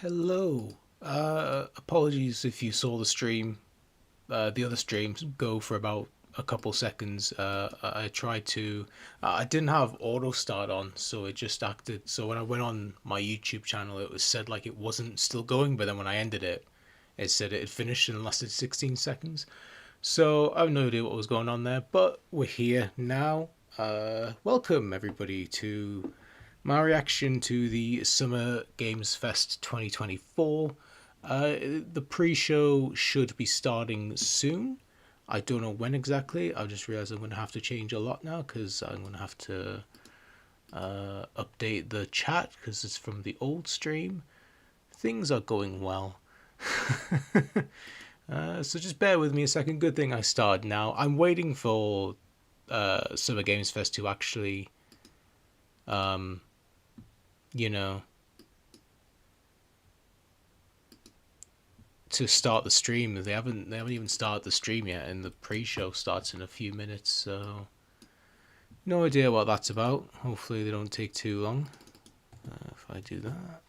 Hello. Apologies if you saw the stream. The other streams go for about a couple seconds. I tried to. I didn't have auto start on, so it just acted. So when I went on my YouTube channel, it was said like it wasn't still going, but then when I ended it, it said it had finished and lasted 16 seconds. So I have no idea what was going on there, but we're here now. Welcome everybody to my reaction to the Summer Games Fest 2024. The pre-show should be starting soon. I don't know when exactly. I've just realized I'm going to have to change a lot now because I'm going to have to update the chat because it's from the old stream. Things are going well. So just bear with me a second. Good thing I started now. I'm waiting for Summer Games Fest to actually, um, you know, to start the stream. They haven't even started the stream yet, and the pre-show starts in a few minutes. So no idea what that's about. Hopefully they don't take too long. If I do that.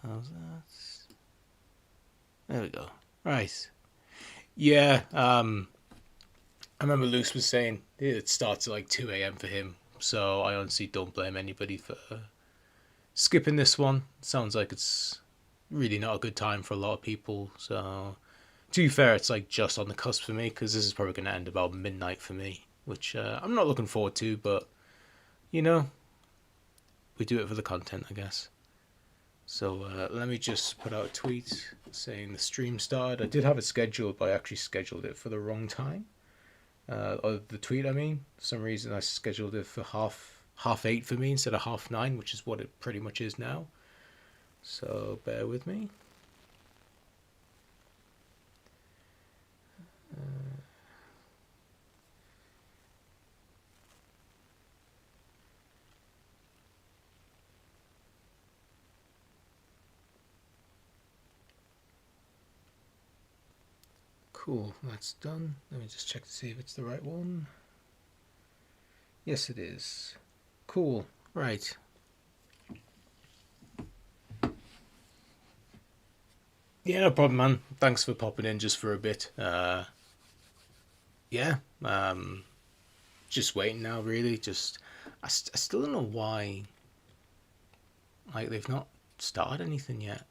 How's that? There we go. Right. Yeah. I remember Luce was saying it starts at like 2 a.m. for him. So I honestly don't blame anybody for skipping this one. Sounds like it's really not a good time for a lot of people. So to be fair, it's like just on the cusp for me because this is probably going to end about midnight for me, which I'm not looking forward to. But you know, we do it for the content, I guess. So let me just put out a tweet saying the stream started. I did have it scheduled, but I actually scheduled it for the wrong time. Or the tweet, I mean. For some reason, I scheduled it for half eight for me instead of half nine, which is what it pretty much is now. So bear with me. Cool, that's done. Let me just check to see if it's the right one. Yes, it is. Cool, right. Yeah, no problem, man. Thanks for popping in just for a bit. Yeah, just waiting now, really. I still don't know why, like, they've not started anything yet.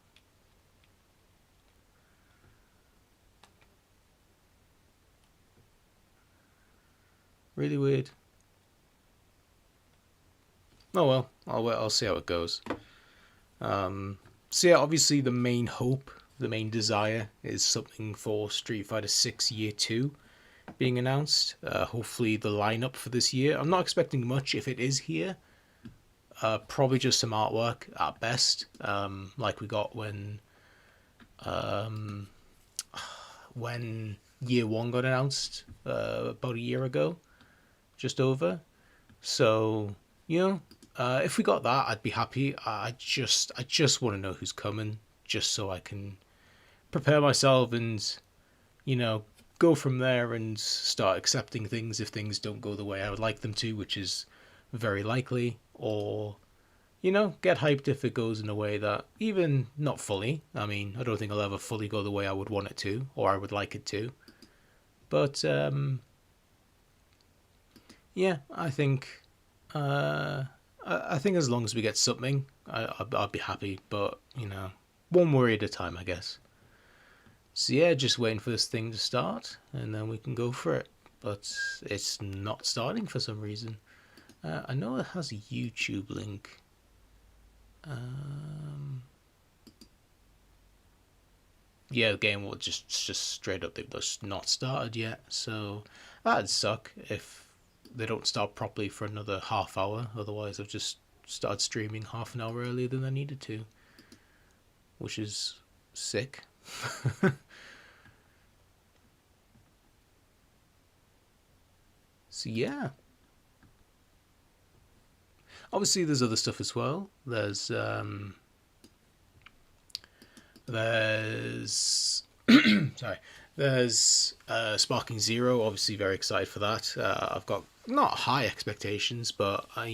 Really weird. Oh well, I'll see how it goes. So yeah, obviously the main hope, the main desire is something for Street Fighter 6 Year 2 being announced. Hopefully the lineup for this year. I'm not expecting much if it is here. Probably just some artwork at best, like we got um, when Year 1 got announced about a year ago, just over. So, you know, if we got that, I'd be happy. I just want to know who's coming, just so I can prepare myself and, you know, go from there and start accepting things if things don't go the way I would like them to, which is very likely, or, you know, get hyped if it goes in a way that, even not fully, I mean, I don't think I'll ever fully go the way I would want it to, or I would like it to, but, yeah, I think, I think as long as we get something, I'll be happy, but, you know, one worry at a time, I guess. So yeah, just waiting for this thing to start, and then we can go for it. But it's not starting for some reason. I know it has a YouTube link. Yeah, the game will just straight up, they've just not started yet. So that'd suck if they don't start properly for another half hour. Otherwise, I've just started streaming half an hour earlier than I needed to, which is sick. So yeah, obviously there's other stuff as well. There's sorry, there's Sparking Zero. Obviously very excited for that. I've got not high expectations, but I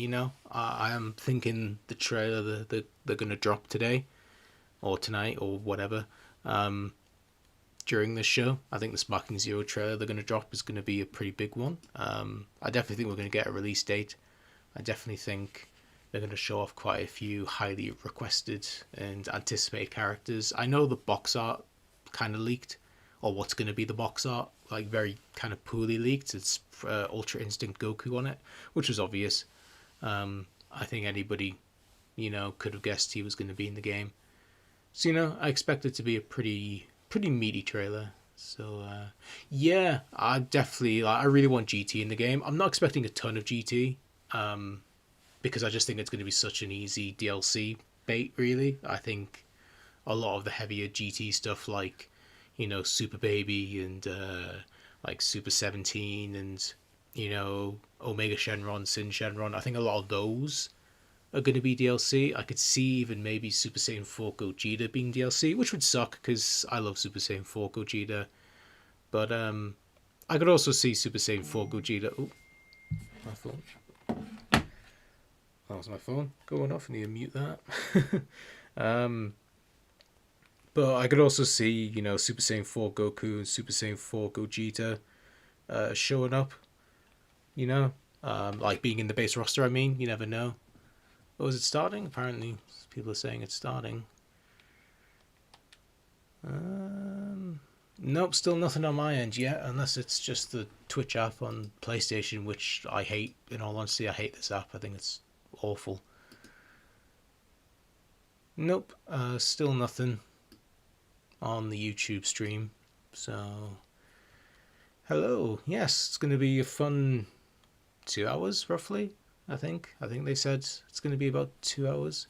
am thinking the trailer that they're gonna drop today or tonight or whatever. Um, During this show, I think the Sparking Zero trailer they're gonna drop is gonna be a pretty big one. I definitely think we're gonna get a release date. I definitely think they're going to show off quite a few highly requested and anticipated characters. I know the box art kind of leaked, or what's going to be the box art, like very kind of poorly leaked. It's Ultra Instinct Goku on it, which was obvious. I think anybody, could have guessed he was going to be in the game. So I expect it to be a pretty meaty trailer. So yeah, I really want GT in the game. I'm not expecting a ton of GT. Because I just think it's going to be such an easy DLC bait, really. I think a lot of the heavier GT stuff, like, Super Baby and like Super 17 and, Omega Shenron, Sin Shenron, I think a lot of those are going to be DLC. I could see even maybe Super Saiyan 4 Gogeta being DLC, which would suck because I love Super Saiyan 4 Gogeta. But I could also see Super Saiyan 4 Gogeta. Oh, my phone. That was my phone going off. I need to mute that. um, but I could also see, Super Saiyan 4 Goku and Super Saiyan 4 Gogeta showing up, like being in the base roster, I mean. You never know. Oh, is it starting? Apparently, people are saying it's starting. Nope, still nothing on my end yet, unless it's just the Twitch app on PlayStation, which I hate. In all honesty, I hate this app. I think it's awful. Nope, still nothing on the YouTube stream. So, hello. Yes, it's going to be a fun 2 hours, roughly. I think they said it's going to be about 2 hours.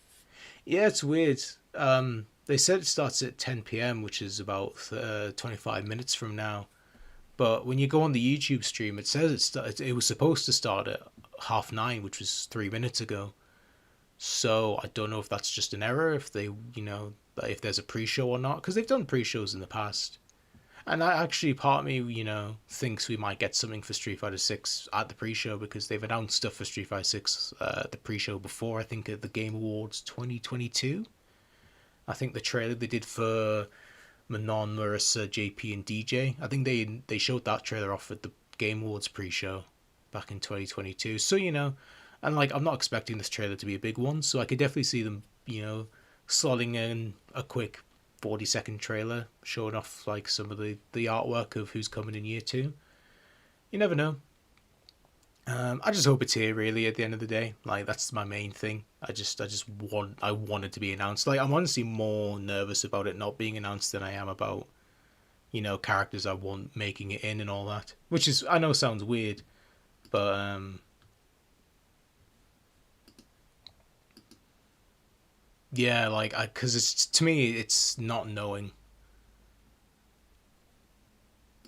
Yeah, it's weird. They said it starts at 10 p.m., which is about 25 minutes from now. But when you go on the YouTube stream, it says it was supposed to start at 9:30, which was 3 minutes ago. So I don't know if that's just an error, if they, if there's a pre-show or not, because they've done pre-shows in the past. And I actually, part of me, thinks we might get something for Street Fighter 6 at the pre-show because they've announced stuff for Street Fighter 6 at the pre-show before, I think at the Game Awards 2022. I think the trailer they did for Manon, Marissa, JP, and DJ, I think they showed that trailer off at the Game Awards pre-show back in 2022. So, and like I'm not expecting this trailer to be a big one, so I could definitely see them, slotting in a quick 40-second trailer showing off like some of the artwork of who's coming in year two. You never know. I just hope it's here. Really, at the end of the day, like that's my main thing. I want it to be announced. Like I'm honestly more nervous about it not being announced than I am about, characters I want making it in and all that. Which is I know sounds weird, but yeah, like because it's to me it's not knowing.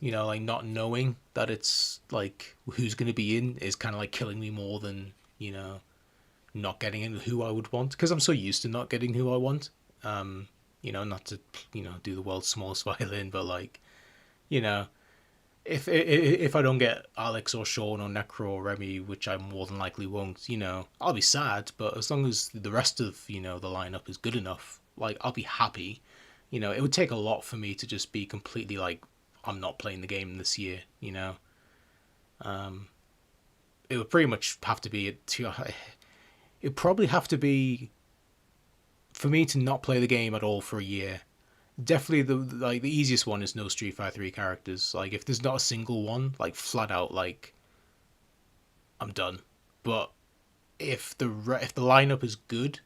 Like not knowing that it's like who's going to be in is kind of like killing me more than not getting in who I would want because I'm so used to not getting who I want. Not to do the world's smallest violin, but like you know, if I don't get Alex or Sean or Necro or Remy, which I more than likely won't, I'll be sad. But as long as the rest of the lineup is good enough, like I'll be happy. It would take a lot for me to just be completely like I'm not playing the game this year. Um, it would pretty much have to be it'd probably have to be for me to not play the game at all for a year. Definitely the easiest one is no Street Fighter 3 characters. Like if there's not a single one, like flat out like I'm done. But if the lineup is good,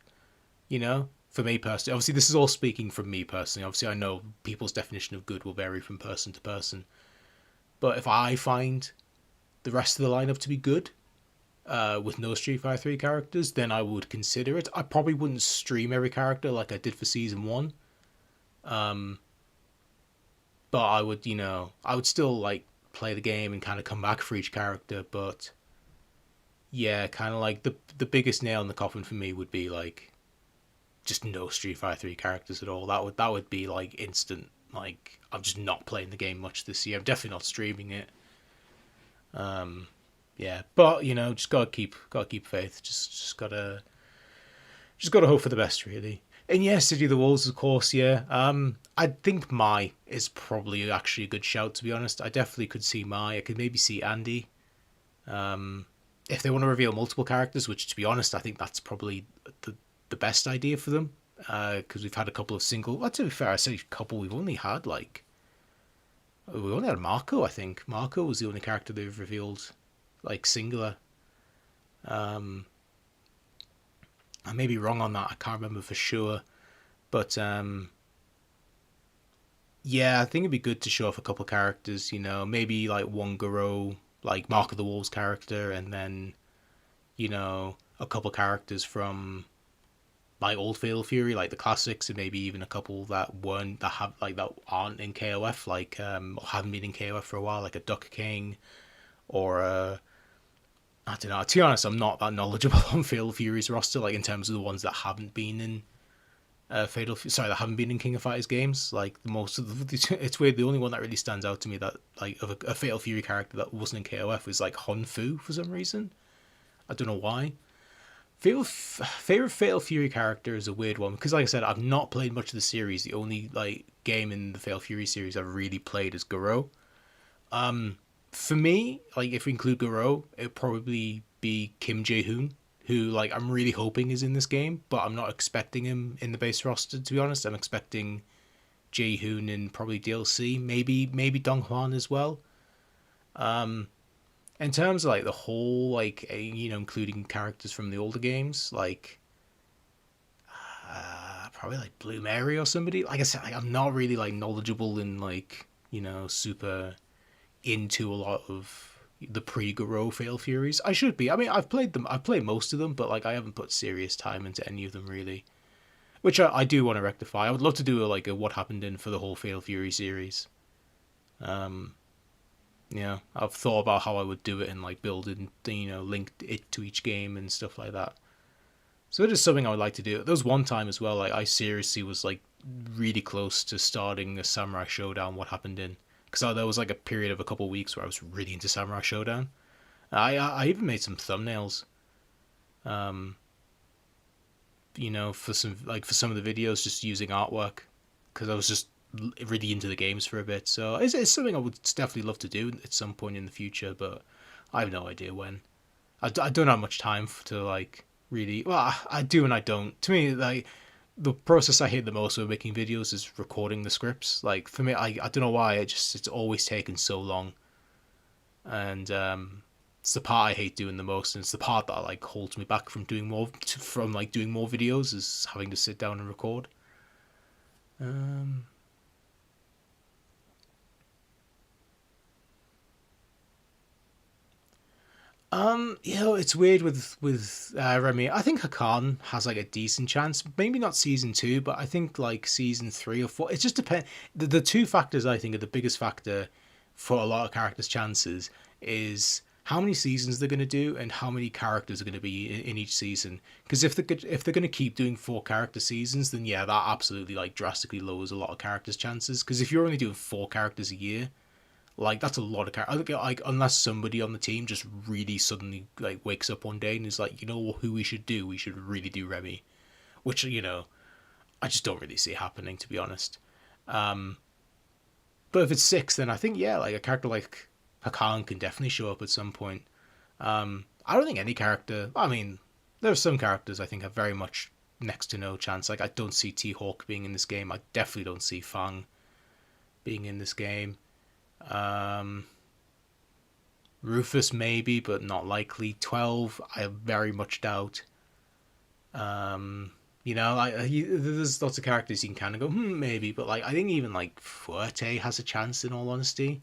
for me personally, obviously this is all speaking from me personally. Obviously I know people's definition of good will vary from person to person. But if I find the rest of the lineup to be good, with no Street Fighter 3 characters, then I would consider it. I probably wouldn't stream every character like I did for season one. Um, but I would still like play the game and kind of come back for each character. But yeah, kind of like the biggest nail in the coffin for me would be like just no Street Fighter 3 characters at all. That would be like instant. Like I'm just not playing the game much this year. I'm definitely not streaming it. Um, yeah. But just gotta keep faith. Just gotta hope for the best, really. And yeah, City of the Wolves, of course. Yeah. I think Mai is probably actually a good shout. To be honest, I definitely could see Mai. I could maybe see Andy. If they want to reveal multiple characters, which to be honest, I think that's probably the best idea for them. Because we've had a couple of single. Well, to be fair, I say couple. We only had Marco. I think Marco was the only character they've revealed like singular. Um, I may be wrong on that. I can't remember for sure. But yeah, I think it'd be good to show off a couple characters. Maybe like one Garo, like Mark of the Wolves character, and then a couple characters from like old Fatal Fury, like the classics, and maybe even a couple that aren't in KOF, like or haven't been in KOF for a while, like a Duck King or a I don't know. To be honest, I'm not that knowledgeable on Fatal Fury's roster, like in terms of the ones that haven't been in that haven't been in King of Fighters games. Like most of it's weird. The only one that really stands out to me that like of a Fatal Fury character that wasn't in KOF was like Hon Fu for some reason. I don't know why. Favorite Fatal Fury character is a weird one because, like I said, I've not played much of the series. The only like game in the Fatal Fury series I've really played is Garo. For me, like if we include Garo, it'd probably be Kim Jae Hoon, who like I'm really hoping is in this game, but I'm not expecting him in the base roster. To be honest, I'm expecting Jae Hoon in probably DLC, maybe Dong Hwan as well. In terms of like the whole like including characters from the older games, like probably like Blue Mary or somebody. Like I said, like, I'm not really like knowledgeable in like super into a lot of the pre-Garo Fatal Furies. I should be. I mean, I've played them. I've played most of them, but like I haven't put serious time into any of them really. Which I do want to rectify. I would love to do a what happened in for the whole Fatal Fury series. Um, yeah, I've thought about how I would do it and like build and link it to each game and stuff like that. So it is something I would like to do. There was one time as well, like I seriously was like really close to starting a Samurai Showdown. What happened in? Because there was like a period of a couple of weeks where I was really into Samurai Showdown. I even made some thumbnails, um, for some of the videos just using artwork because I was just really into the games for a bit. So it's something I would definitely love to do at some point in the future, but I have no idea when. I don't have much time to like really. Well, I do and I don't. To me, like the process I hate the most with making videos is recording the scripts. Like for me, I don't know why it's always taken so long, and it's the part I hate doing the most, and it's the part that like holds me back from doing more videos is having to sit down and record. Um, it's weird with Remy. I think Hakan has like a decent chance. Maybe not season two, but I think like season three or four. It just depends. The two factors I think are the biggest factor for a lot of characters' chances is how many seasons they're going to do and how many characters are going to be in each season. Because if they're going to keep doing 4 character seasons, then yeah, that absolutely like drastically lowers a lot of characters' chances. Because if you're only doing 4 characters a year, like that's a lot of characters. Like unless somebody on the team just really suddenly like wakes up one day and is like, who we should do? We should really do Remy, which I just don't really see happening to be honest. Um, but if it's 6, then I think yeah, like a character like Hakan can definitely show up at some point. I don't think any character. I mean, there are some characters I think have very much next to no chance. Like I don't see T Hawk being in this game. I definitely don't see Fang being in this game. Um, Rufus maybe, but not likely. 12, I very much doubt. There's lots of characters you can kind of go, maybe, but like I think even like Fuerte has a chance. In all honesty,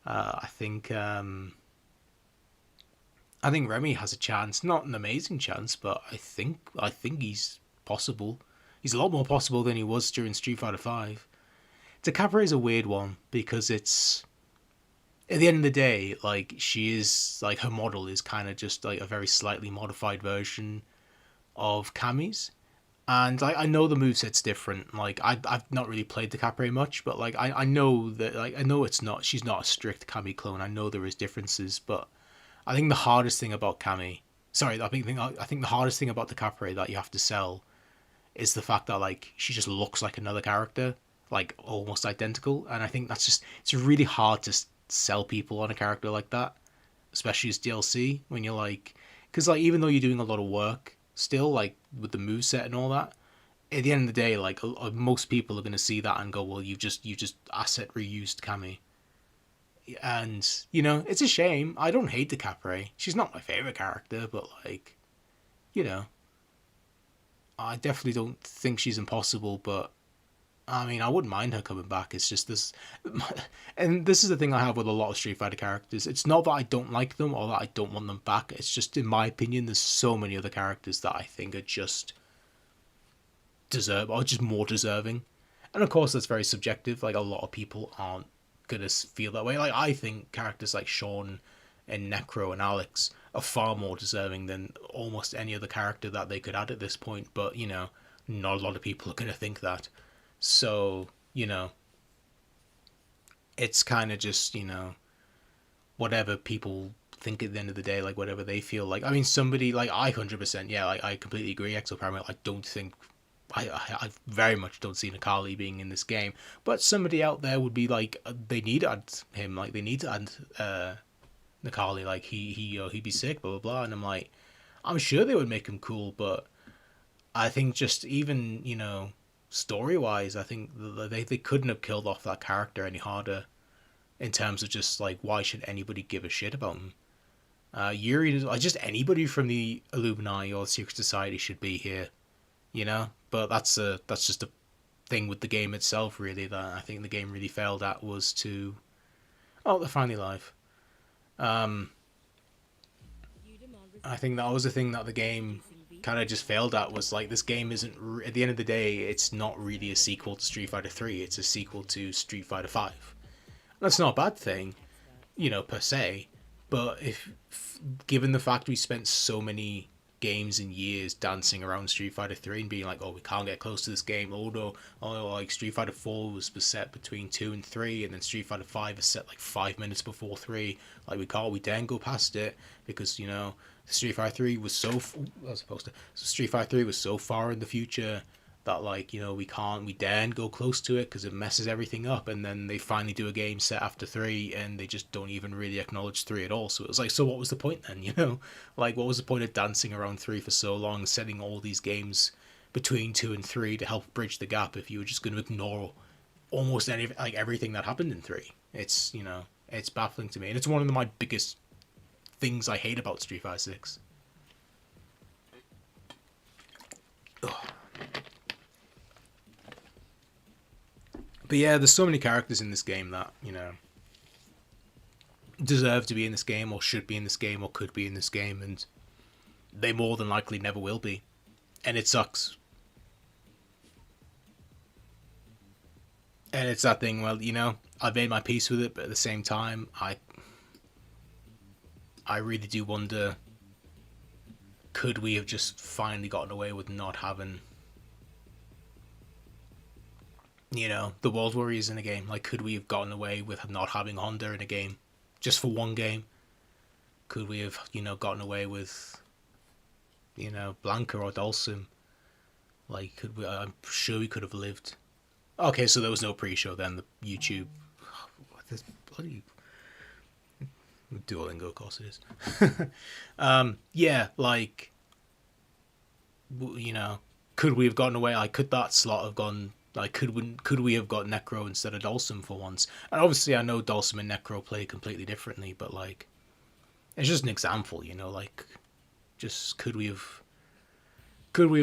I think Remy has a chance, not an amazing chance, but I think he's possible. He's a lot more possible than he was during Street Fighter Five. Decapre is a weird one because it's at the end of the day, like she is like her model is kind of just like a very slightly modified version of Kami's. And like I know the moveset's different. Like I've not really played the Capre much, but like I know that like I know it's not she's not a strict Kami clone. I know there is differences, but I think the hardest thing about Cammy, sorry, I think the hardest thing about the Capre that you have to sell is the fact that like she just looks like another character, like almost identical, and I think that's just it's really hard to sell people on a character like that, especially as DLC when you're like, because like even though you're doing a lot of work still like with the move set and all that, at the end of the day, like most people are gonna see that and go, well, you just asset reused Cammy. And you know it's a shame. I don't hate the Capre. She's not my favorite character, but like you know, I definitely don't think she's impossible. But I mean, I wouldn't mind her coming back. It's just this, and this is the thing I have with a lot of Street Fighter characters. It's not that I don't like them or that I don't want them back. It's just, in my opinion, there's so many other characters that I think are just deserve or just more deserving. And of course, that's very subjective. Like a lot of people aren't gonna feel that way. Like I think characters like Sean and Necro and Alex are far more deserving than almost any other character that they could add at this point. But you know, not a lot of people are gonna think that. So you know, it's kind of just whatever people think at the end of the day, like whatever they feel like. I mean, somebody like I 100%, yeah, like I completely agree. Exoparamount, I don't think I very much don't see Nakali being in this game, but somebody out there would be like, they need to add him, like they need to add Nakali, like he'd be sick, blah blah blah, and I'm like, I'm sure they would make him cool, but I think just even story wise, I think they couldn't have killed off that character any harder in terms of just like why should anybody give a shit about him? Yuri, just anybody from the Illuminati or the Secret Society should be here, But that's just a thing with the game itself, really. That I think the game really failed at was to. Oh, they're finally live. Um, I think that was the thing that the game kind of just failed at, was like this game isn't at the end of the day, it's not really a sequel to Street Fighter 3. It's a sequel to Street Fighter 5. That's not a bad thing, per se. But if given the fact we spent so many games and years dancing around Street Fighter 3 and being like, oh, we can't get close to this game, although like Street Fighter 4 was set between 2 and 3, and then Street Fighter 5 is set like 5 minutes before 3, like we daren't go past it because Street Fighter 3 was Street Fighter 3 was so far in the future that like we daren't go close to it because it messes everything up. And then they finally do a game set after 3 and they just don't even really acknowledge 3 at all. So it was like, so what was the point then? Like what was the point of dancing around 3 for so long, setting all these games between 2 and 3 to help bridge the gap if you were just going to ignore almost everything that happened in 3? It's it's baffling to me, and it's one of my biggest things I hate about Street Fighter 6. Ugh. But yeah, there's so many characters in this game that, deserve to be in this game, or should be in this game, or could be in this game, and they more than likely never will be. And it sucks. And it's that thing, well, I've made my peace with it, but at the same time, I really do wonder, could we have just finally gotten away with not having the World Warriors in a game? Like, could we have gotten away with not having Honda in a game, just for one game? Could we have, gotten away with, Blanca or Dulcim? Like, could we? I'm sure we could have lived. Okay, so there was no pre-show then. The YouTube, what this bloody Duolingo, of course it is. Yeah, like, could we have gotten away? Like, could that slot have gone? Like, could we have got Necro instead of Dulcim for once? And obviously, I know Dulcim and Necro play completely differently, but like, it's just an example, like, just could we have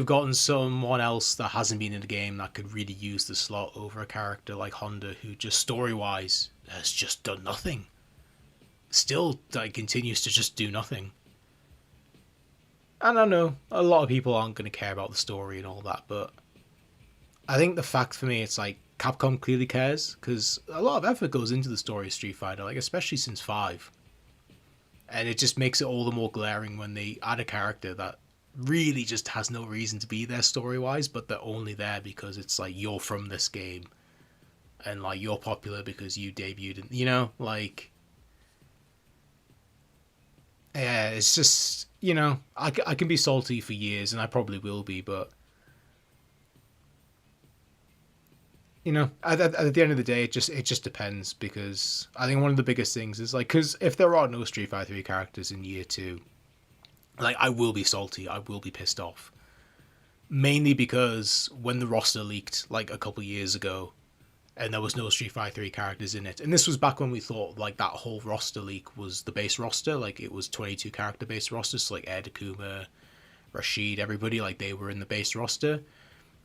gotten someone else that hasn't been in the game that could really use the slot over a character like Honda, who just story wise has just done nothing, still like continues to just do nothing. And I know a lot of people aren't going to care about the story and all that, but I think the fact for me, it's like Capcom clearly cares, because a lot of effort goes into the story of Street Fighter, like especially since 5. And it just makes it all the more glaring when they add a character that really just has no reason to be there story-wise, but they're only there because it's like, you're from this game, and like you're popular because you debuted, like, Yeah, it's just, I can be salty for years, and I probably will be, but at the end of the day, it just depends, because I think one of the biggest things is like, because if there are no Street Fighter 3 characters in year two, like, I will be salty, I will be pissed off, mainly because when the roster leaked like a couple years ago, and there was no Street Fighter 3 characters in it, and this was back when we thought like that whole roster leak was the base roster, like it was 22 character base rosters, so like Ed, Akuma, Rashid, everybody, like they were in the base roster.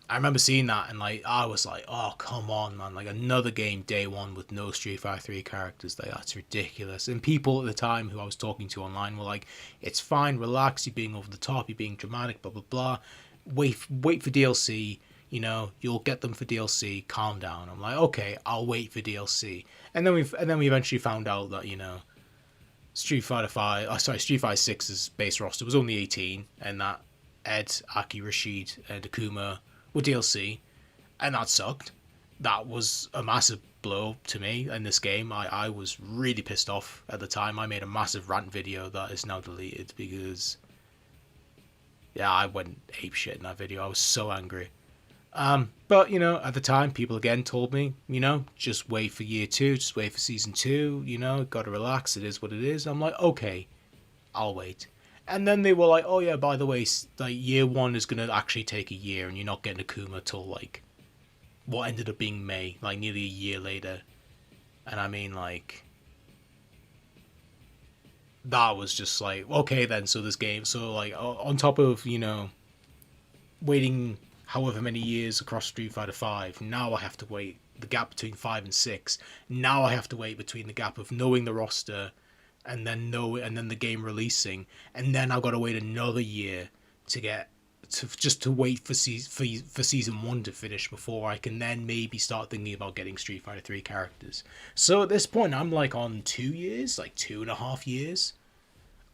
I remember seeing that, and like I was like, "Oh, come on, man! Like another game day one with no Street Fighter 3 characters. Like that's ridiculous." And people at the time who I was talking to online were like, "It's fine, relax. You're being over the top. You're being dramatic. Blah blah blah. Wait for DLC. You'll get them for DLC. Calm down." I'm like, "Okay, I'll wait for DLC." And then we eventually found out that Street Fighter Six's base roster was only 18, and that Ed, Aki, Rashid, and Akuma were DLC, and that sucked. That was a massive blow to me in this game. I was really pissed off at the time. I made a massive rant video that is now deleted because, yeah, I went ape shit in that video. I was so angry. But at the time, people again told me, just wait for year two, just wait for season two. Gotta relax. It is what it is. I'm like, okay, I'll wait. And then they were like, oh yeah, by the way, like year one is gonna actually take a year, and you're not getting Akuma till like what ended up being May, like nearly a year later. And I mean, like, that was just like, okay then. So this game, so like on top of waiting however many years across Street Fighter Five, now I have to wait the gap between 5 and 6. Now I have to wait between the gap of knowing the roster and then the game releasing, and then I've got to wait another year to get to wait for season one to finish before I can then maybe start thinking about getting Street Fighter 3 characters. So at this point, I'm like on 2 years, like 2.5 years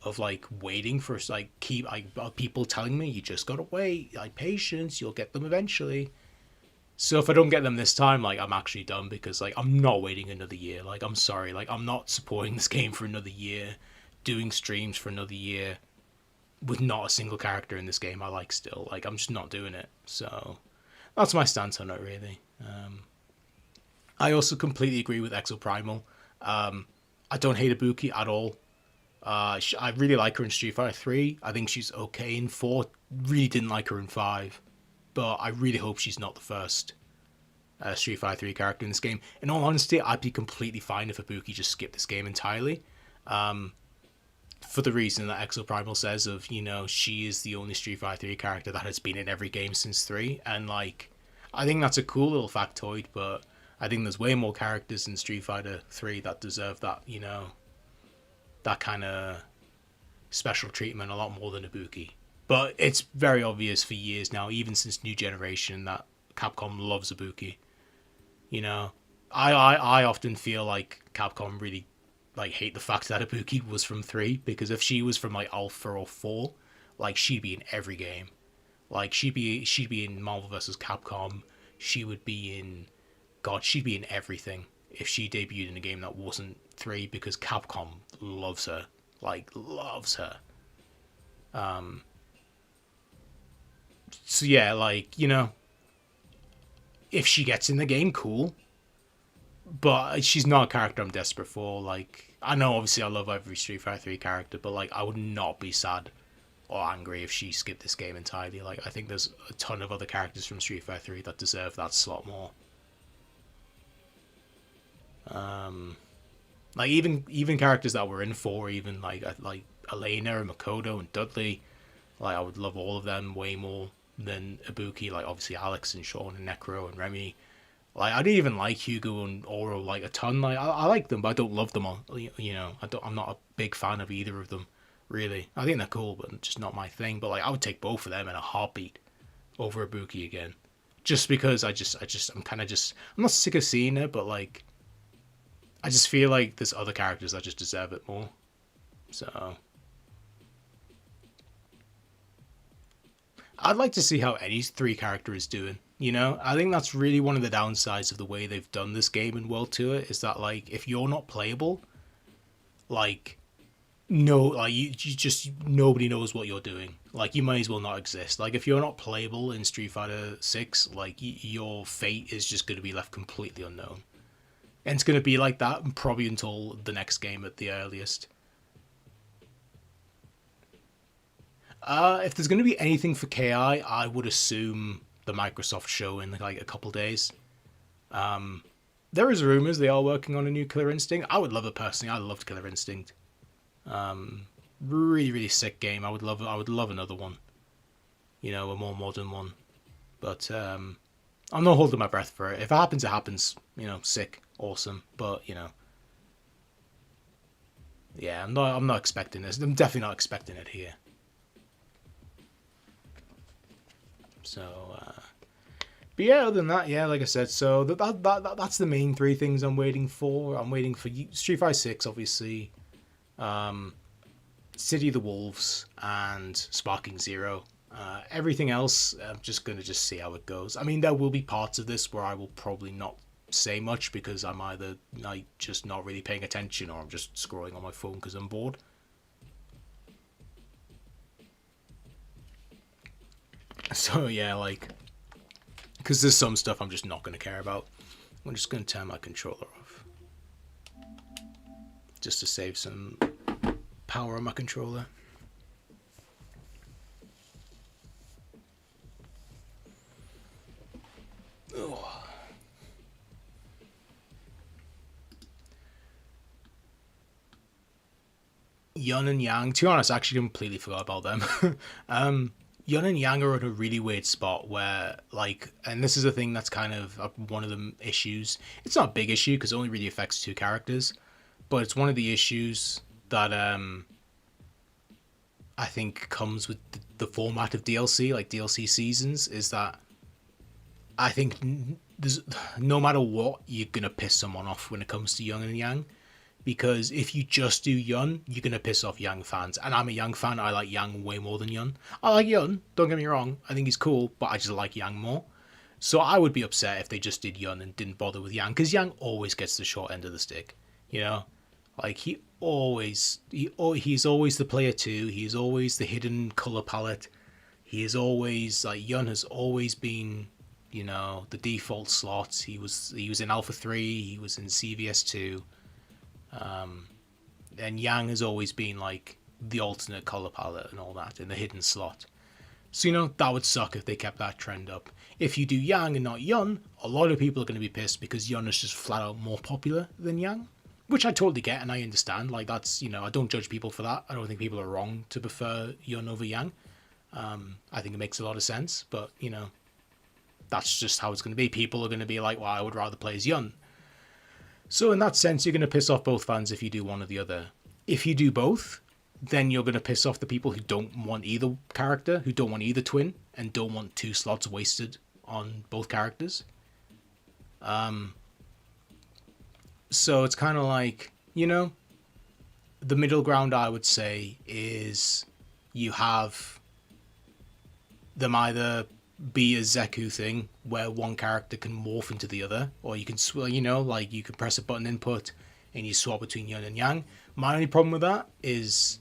of like waiting for like keep like people telling me you just gotta wait, like patience, you'll get them eventually. So if I don't get them this time, like I'm actually done, because like I'm not waiting another year. Like I'm sorry, like I'm not supporting this game for another year, doing streams for another year with not a single character in this game I like still. Like I'm just not doing it. So that's my stance on it really. I also completely agree with Exo Primal. I don't hate Ibuki at all. I really like her in Street Fighter 3. I think she's okay in 4. Really didn't like her in 5. But I really hope she's not the first Street Fighter 3 character in this game. In all honesty, I'd be completely fine if Ibuki just skipped this game entirely. For the reason that Exo Primal says of, she is the only Street Fighter 3 character that has been in every game since 3. And, like, I think that's a cool little factoid, but I think there's way more characters in Street Fighter 3 that deserve that, that kind of special treatment a lot more than Ibuki. But it's very obvious for years now, even since New Generation, that Capcom loves Ibuki. You know, I often feel like Capcom really like hate the fact that Ibuki was from 3, because if she was from like Alpha or 4, like she'd be in every game. Like she'd be in Marvel vs. Capcom. She would be in she'd be in everything if she debuted in a game that wasn't 3, because Capcom loves her. Like loves her. So yeah, like, if she gets in the game, cool. But she's not a character I'm desperate for. Like, I know obviously I love every Street Fighter 3 character, but like I would not be sad or angry if she skipped this game entirely. Like, I think there's a ton of other characters from Street Fighter 3 that deserve that slot more. Like even characters that were in 4, even like Elena and Makoto and Dudley, like I would love all of them way more than Ibuki. Like obviously Alex and Sean and Necro and Remy. Like I didn't even like Hugo and Oro like a ton. Like I like them, but I don't love them all. I'm not a big fan of either of them. Really, I think they're cool, but just not my thing. But like I would take both of them in a heartbeat over Ibuki again, just because I'm not sick of seeing it, but like I just feel like there's other characters that just deserve it more. So I'd like to see how any 3 character is doing. I think that's really one of the downsides of the way they've done this game in World Tour, is that like if you're not playable, like No, like you just nobody knows what you're doing. Like you might as well not exist. Like if you're not playable in Street Fighter Six, like your fate is just going to be left completely unknown, and it's going to be like that probably until the next game at the earliest. If there's going to be anything for KI, I would assume the Microsoft show in like a couple days. There is rumors they are working on a new Killer Instinct. I would love it personally. I loved Killer Instinct. Really, really sick game. I would love another one. You know, a more modern one. But I'm not holding my breath for it. If it happens, it happens. You know, sick, awesome. But you know, yeah, I'm not expecting this. I'm definitely not expecting it here. So, but yeah, other than that, yeah, like I said, so that's the main three things I'm waiting for. I'm waiting for Street Fighter Six, obviously, City of the Wolves, and Sparking Zero. Everything else, I'm just gonna just see how it goes. I mean, there will be parts of this where I will probably not say much because I'm either like just not really paying attention or I'm just scrolling on my phone because I'm bored. So yeah, like, because there's some stuff I'm just not gonna care about. I'm just gonna turn my controller off just to save some power on my controller. Oh. Yun and Yang, to be honest, I actually completely forgot about them. Yun and Yang are in a really weird spot where, like, and this is a thing that's kind of one of the issues. It's not a big issue because it only really affects two characters, but it's one of the issues that I think comes with the format of DLC, like DLC seasons, is that I think there's no matter what, you're gonna piss someone off when it comes to Young and Yang. Because if you just do Yun, you're gonna piss off Yang fans. And I'm a Yang fan, I like Yang way more than Yun. I like Yun, don't get me wrong, I think he's cool, but I just like Yang more. So I would be upset if they just did Yun and didn't bother with Yang, because Yang always gets the short end of the stick, you know? Like he's always the player two, he's always the hidden colour palette. He is always like Yun has always been, you know, the default slot. He was in Alpha 3, he was in CVS 2. And Yang has always been like the alternate color palette and all that in the hidden slot. So, you know, that would suck if they kept that trend up. If you do Yang and not Yun, a lot of people are going to be pissed because Yun is just flat out more popular than Yang, which I totally get and I understand. Like, that's, you know, I don't judge people for that. I don't think people are wrong to prefer Yun over Yang. I think it makes a lot of sense, but, you know, that's just how it's going to be. People are going to be like, well, I would rather play as Yun. So in that sense, you're going to piss off both fans if you do one or the other. If you do both, then you're going to piss off the people who don't want either character, who don't want either twin, and don't want two slots wasted on both characters. So it's kind of like, you know, the middle ground I would say is you have them either be a Zeku thing where one character can morph into the other, or you can, you know, like you can press a button input and you swap between Yun and Yang. My only problem with that is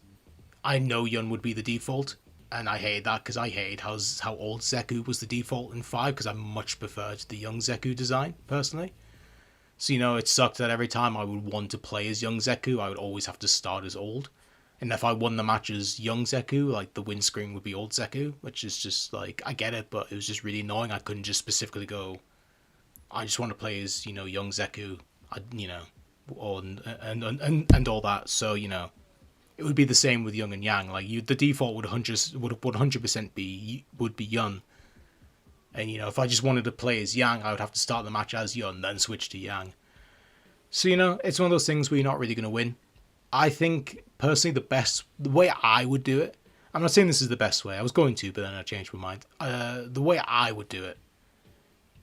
I know Yun would be the default, and I hate that because I hate how old Zeku was the default in 5 because I much preferred the young Zeku design personally. So, you know, it sucked that every time I would want to play as young Zeku, I would always have to start as old. And if I won the match as young Zeku, like the win screen would be old Zeku, which is just like, I get it, but it was just really annoying. I couldn't just specifically go, I just want to play as, you know, young Zeku, you know, or, and all that. So, you know, it would be the same with Young and Yang. Like the default would 100% would be Yun. And, you know, if I just wanted to play as Yang, I would have to start the match as Yun, then switch to Yang. So, you know, it's one of those things where you're not really going to win. I think, personally, the way I would do it, I'm not saying this is the best way, I was going to, but then I changed my mind. The way I would do it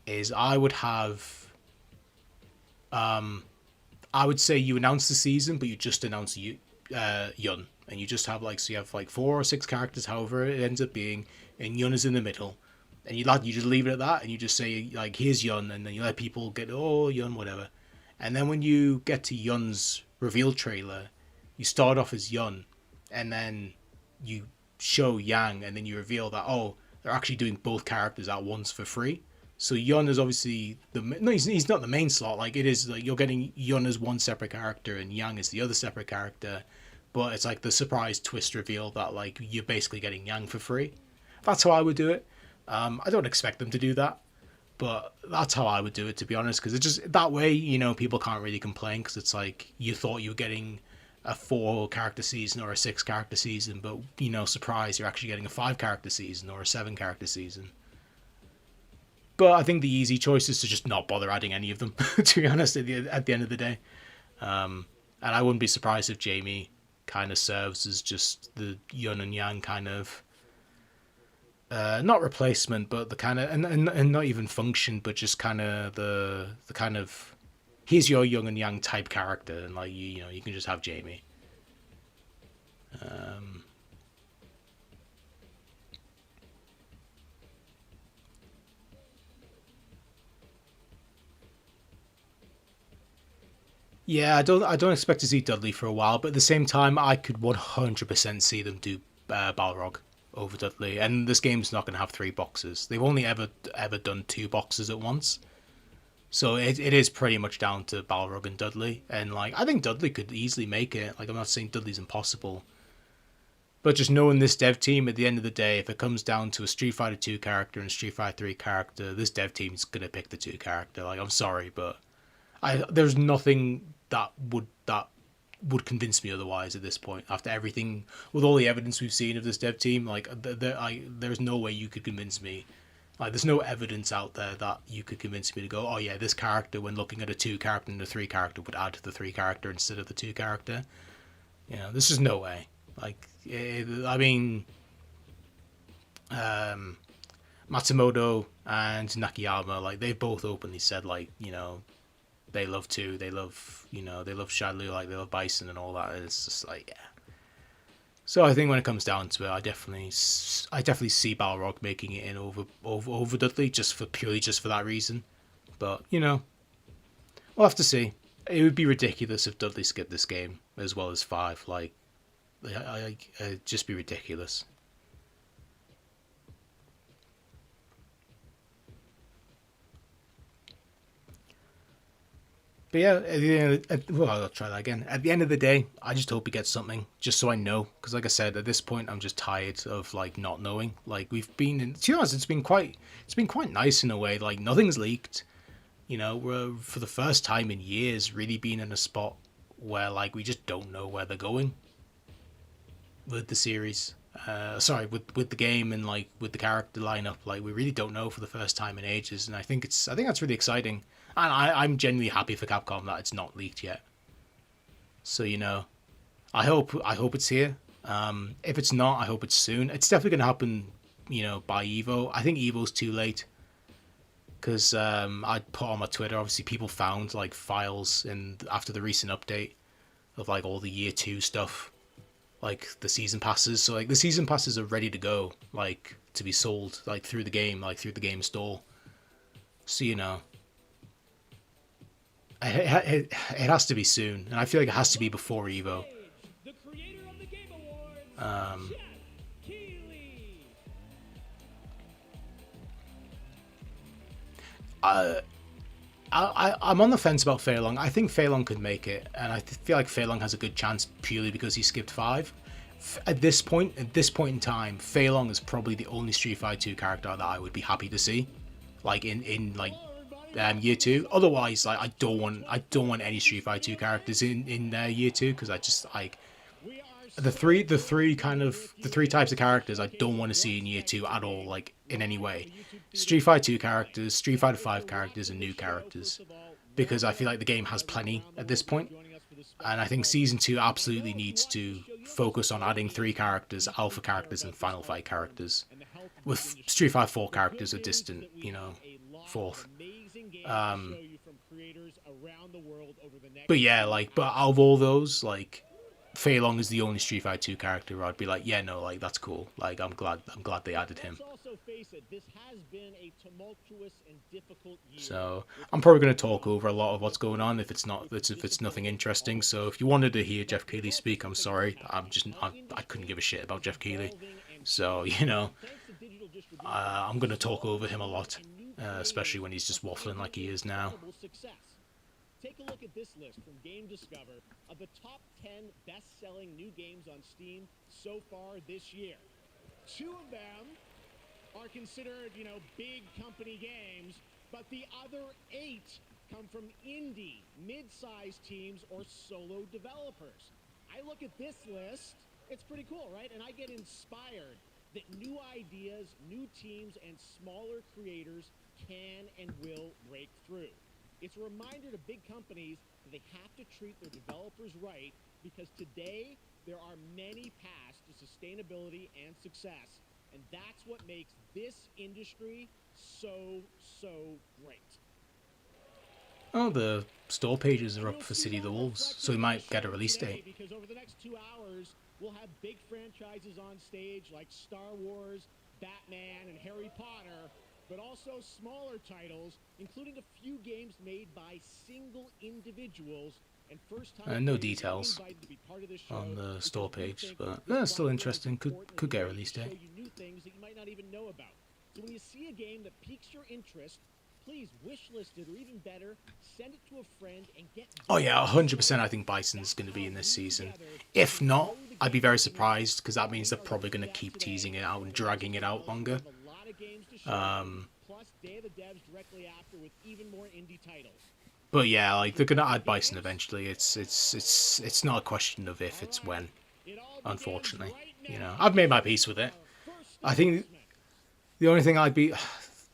is I would have, I would say you announce the season, but you just announce Yun. And you just have, like, so you have, like, 4 or 6 characters, however it ends up being, and Yun is in the middle. And you just leave it at that, and you just say, like, here's Yun, and then you let people get, oh, Yun, whatever. And then when you get to Yun's reveal trailer, You start off as Yun, and then you show Yang, and then you reveal that, oh, they're actually doing both characters at once for free. So Yun is obviously the no, he's not the main slot. Like it is like you're getting Yun as one separate character and Yang is the other separate character, but it's like the surprise twist reveal that like you're basically getting Yang for free. That's how I would do it. I don't expect them to do that, but that's how I would do it, to be honest, because it's just that way, people can't really complain because it's like you thought you were getting a 4 character season or a 6 character season, but surprise, you're actually getting a 5 character season or a 7 character season. But I think the easy choice is to just not bother adding any of them, to be honest, at the end of the day. And I wouldn't be surprised if Jamie kind of serves as just the Yun and Yang kind of not replacement, but the kind of and not even function, but just kind of the kind of here's your Yin and Yang type character, and like you can just have Jamie. Yeah, I don't expect to see Dudley for a while, but at the same time, I could 100% see them do Balrog over Dudley, and this game's not going to have 3 boxes. They've only ever done 2 boxes at once. So it is pretty much down to Balrog and Dudley. And like I think Dudley could easily make it. Like I'm not saying Dudley's impossible. But just knowing this dev team, at the end of the day, if it comes down to a Street Fighter 2 character and a Street Fighter 3 character, this dev team's gonna pick the 2 character. Like I'm sorry, but there's nothing that would convince me otherwise at this point. After everything, with all the evidence we've seen of this dev team, like there's no way you could convince me. Like, there's no evidence out there that you could convince me to go, oh yeah, this character, when looking at a 2 character and a 3 character, would add to the 3 character instead of the 2 character. There's just no way. Like, I mean, Matsumoto and Nakayama, like, they've both openly said, like, they love 2, they love, they love Shadley, like, they love Bison and all that. And it's just like, yeah. So I think when it comes down to it, I definitely see Balrog making it in over Dudley purely just for that reason. But we'll have to see. It would be ridiculous if Dudley skipped this game as well as 5. Like, it'd just be ridiculous. But yeah, well, I'll try that again. At the end of the day, I just hope he gets something, just so I know. Because, like I said, at this point, I'm just tired of like not knowing. Like we've been in, to be honest, it's been quite nice in a way. Like nothing's leaked. We're for the first time in years really being in a spot where like we just don't know where they're going with the series. Sorry, with the game and like with the character lineup. Like we really don't know for the first time in ages, and I think that's really exciting. And I'm genuinely happy for Capcom that it's not leaked yet. So I hope it's here. If it's not, I hope it's soon. It's definitely gonna happen. By Evo. I think Evo's too late. Because I put on my Twitter. Obviously, people found like files after the recent update of like all the year 2 stuff, like the season passes. So like the season passes are ready to go, like to be sold, like through the game store. So it has to be soon, and I feel like it has to be before Evo. I'm on the fence about Fei Long. I think Fei Long could make it, and I feel like Fei Long has a good chance purely because he skipped 5. At this point in time, Fei Long is probably the only Street Fighter 2 character that I would be happy to see, like in like year 2. Otherwise, like I don't want any Street Fighter 2 characters in year 2 because I just like the three types of characters I don't want to see in year 2 at all, like in any way. Street Fighter 2 characters, Street Fighter 5 characters, and new characters, because I feel like the game has plenty at this point, and I think Season 2 absolutely needs to focus on adding 3 characters, alpha characters, and final fight characters, with Street Fighter 4 characters a distant, fourth. But yeah, like, but out of all those, like, Fei Long is the only Street Fighter 2 character where I'd be like, yeah, no, like, that's cool. Like, I'm glad they added him. also face it, this has been a tumultuous and difficult year. So With I'm probably going to COVID talk over a lot of what's going on if it's not which is if it's nothing disappointing for all interesting. of So us. if you wanted to hear But Jeff there's Keighley also speak, I'm something else sorry. happening. Our I couldn't industry give a shit about is Jeff Keighley. evolving and So changing. And thanks to digital distribution, I'm going to talk smaller over him a teams lot, and new especially creators when he's are just waffling finding like he is now. incredible success. Take a look at this list from Game Discover of the top 10 best-selling new games on Steam so far this year. 2 of them are considered, big company games, but the other 8 come from indie, mid-sized teams or solo developers. I look at this list, it's pretty cool, right? And I get inspired that new ideas, new teams, and smaller creators can and will break through. It's a reminder to big companies that they have to treat their developers right, because today there are many paths to sustainability and success. And that's what makes this industry so, so great. Oh, the store pages are And up you'll for see City of the that Wolves, so reflected we in the might get a show release today, date. because over the next 2 hours, we'll have big franchises on stage like Star Wars, Batman, and Harry Potter, but also smaller titles, including a few games made by single individuals. And first-time No players will be details invited to be part of this on show, the store because we page, think but this still platform is interesting. important Could in get a a way to release show date. you new things that you might not even know about. So when you see a game that piques your interest, please wishlist it, or even better, send it to a friend and get Oh their yeah, perspective. 100%. I think Bison's going to That's be how in this we season. together If can not, grow the I'd be gaming very community. surprised because that And means we they're are going probably to going do to that keep today teasing it out and with lots dragging of it out demos. We longer. have a lot of games to show you, plus Day of the Devs directly after with even more indie titles. But yeah, like they're Looking gonna forward add to Bison games? eventually. It's not a question of if, All it's right. when. It all begins Unfortunately, right I've now made my peace with with it. our first I think announcement. the only thing I'd be,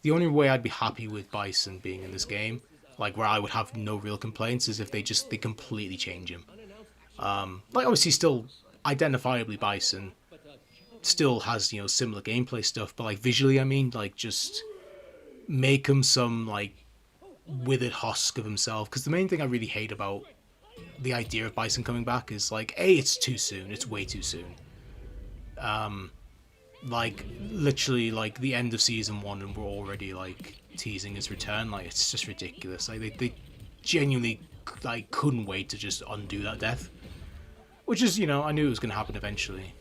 the only way I'd be happy with Bison being in this game, like where I would have no real complaints, is if they completely change him. Like obviously still identifiably Bison, still has similar gameplay stuff, but like visually, I mean, like just make him some like withered husk of himself. Because the main thing I really hate about the idea of Bison coming back is like, A, it's too soon. It's way too soon. Like literally like the end of season 1 and we're already like teasing his return. Like it's just ridiculous. Like they genuinely like couldn't wait to just undo that death. Which is, I knew it was gonna happen eventually.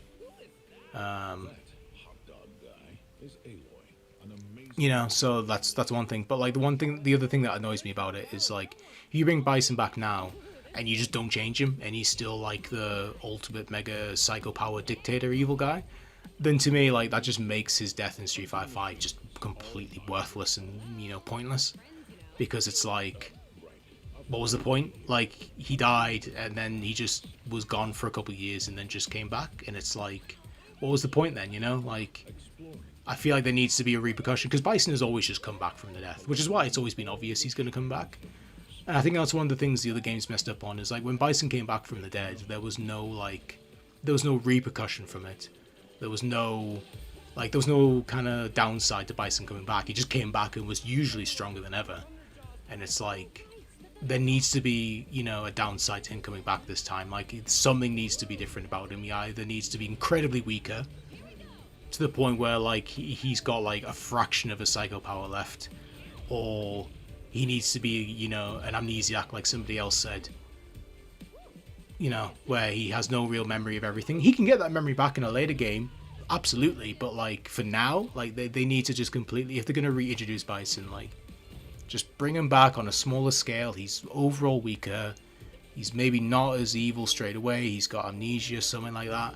So that's one thing. But like the other thing that annoys me about it is like if you bring Bison back now and you just don't change him and he's still like the ultimate mega psycho power dictator evil guy, then to me like that just makes his death in Street Fighter 5 just completely worthless and pointless, because it's like, what was the point? Like he died and then he just was gone for a couple of years and then just came back, and it's like, what was the point then? Like I feel like there needs to be a repercussion, because Bison has always just come back from the death, which is why it's always been obvious he's going to come back. And I think that's one of the things the other games messed up on, is like when Bison came back from the dead, there was no repercussion from it. There was no kind of downside to Bison coming back. He just came back and was usually stronger than ever. And it's like there needs to be, a downside to him coming back this time. Like something needs to be different about him. He either needs to be incredibly weaker to the point where like he's got like a fraction of a psycho power left, or he needs to be, an amnesiac like somebody else said, where he has no real memory of everything. He can get that memory back in a later game, absolutely, but like for now, like they need to just completely, if they're going to reintroduce Bison, like just bring him back on a smaller scale. He's overall weaker, he's maybe not as evil straight away, he's got amnesia, something like that.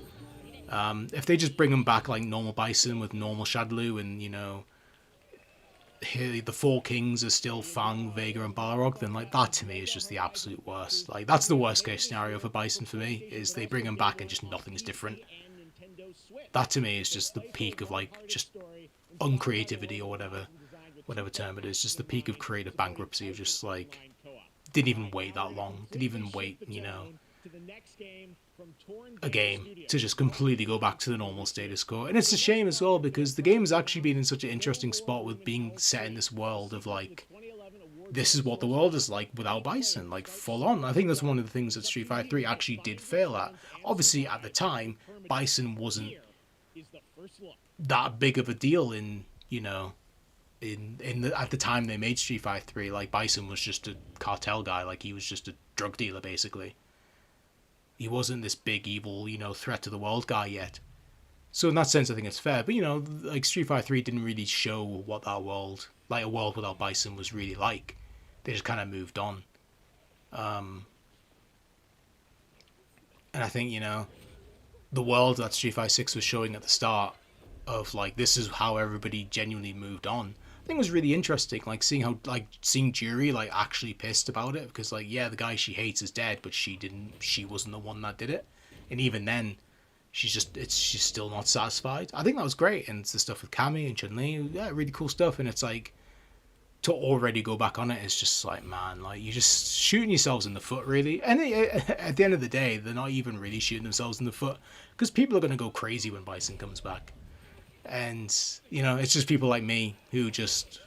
If they just bring him back like normal Bison with normal Shadaloo, and the four kings are still Fang, Vega, and Balrog, then like that to me is just the absolute worst. Like that's the worst case scenario for Bison for me, is they bring him back and just nothing's different. That to me is just the peak of like just uncreativity, or whatever term it is, just the peak of creative bankruptcy, of just like didn't even wait that long, didn't even wait, a game to just completely go back to the normal status quo. And it's a shame as well, because the game's actually been in such an interesting spot with being set in this world of like, this is what the world is like without Bison, like full on. I think that's one of the things that Street Fighter 3 actually did fail at. Obviously at the time Bison wasn't that big of a deal in you know, at the time they made Street Fighter 3, like Bison was just a cartel guy, like he was just a drug dealer basically. He wasn't this big evil, threat to the world guy yet. So in that sense, I think it's fair. But like Street Fighter 3 didn't really show what that world, like a world without Bison, was really like. They just kind of moved on. And I think the world that Street Fighter 6 was showing at the start of like this is how everybody genuinely moved on. I think it was really interesting, like seeing Jury like actually pissed about it because like yeah, the guy she hates is dead, but she wasn't the one that did it, and even then, she's still not satisfied. I think that was great, and it's the stuff with Cammy and Chun Li, yeah, really cool stuff, and it's like to already go back on it is just like man, like you're just shooting yourselves in the foot really, and at the end of the day, they're not even really shooting themselves in the foot because people are gonna go crazy when Bison comes back. And it's just people like me who just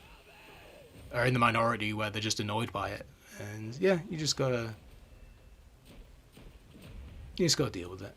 are in the minority where they're just annoyed by it, and yeah, you just gotta deal with it.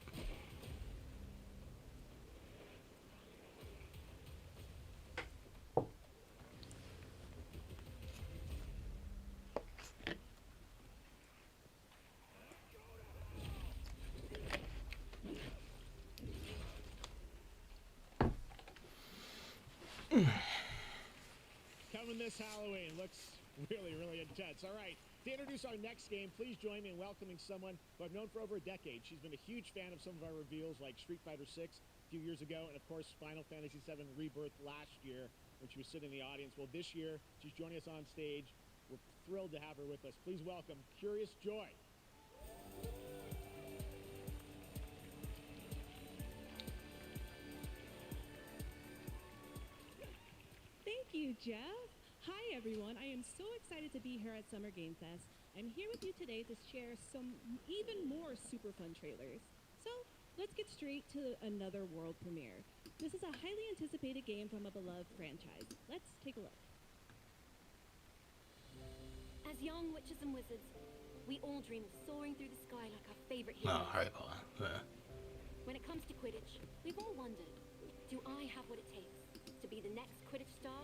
Coming this Halloween. Looks really, really intense. All right. To introduce our next game, please join me in welcoming someone who I've known for over a decade. She's been a huge fan of some of our reveals like Street Fighter 6 a few years ago and, of course, Final Fantasy 7 Rebirth last year when she was sitting in the audience. Well, this year, she's joining us on stage. We're thrilled to have her with us. Please welcome Curious Joy. Thank you, Jeff. Hi, everyone. I am so excited to be here at Summer Game Fest. I'm here with you today to share some even more super fun trailers. So let's get straight to another world premiere. This is a highly anticipated game from a beloved franchise. Let's take a look. As young witches and wizards, we all dream of soaring through the sky like our favorite Oh, heroes. Harry Potter. Yeah. When it comes to Quidditch, we've all wondered, do I have what it takes to be the next Quidditch star?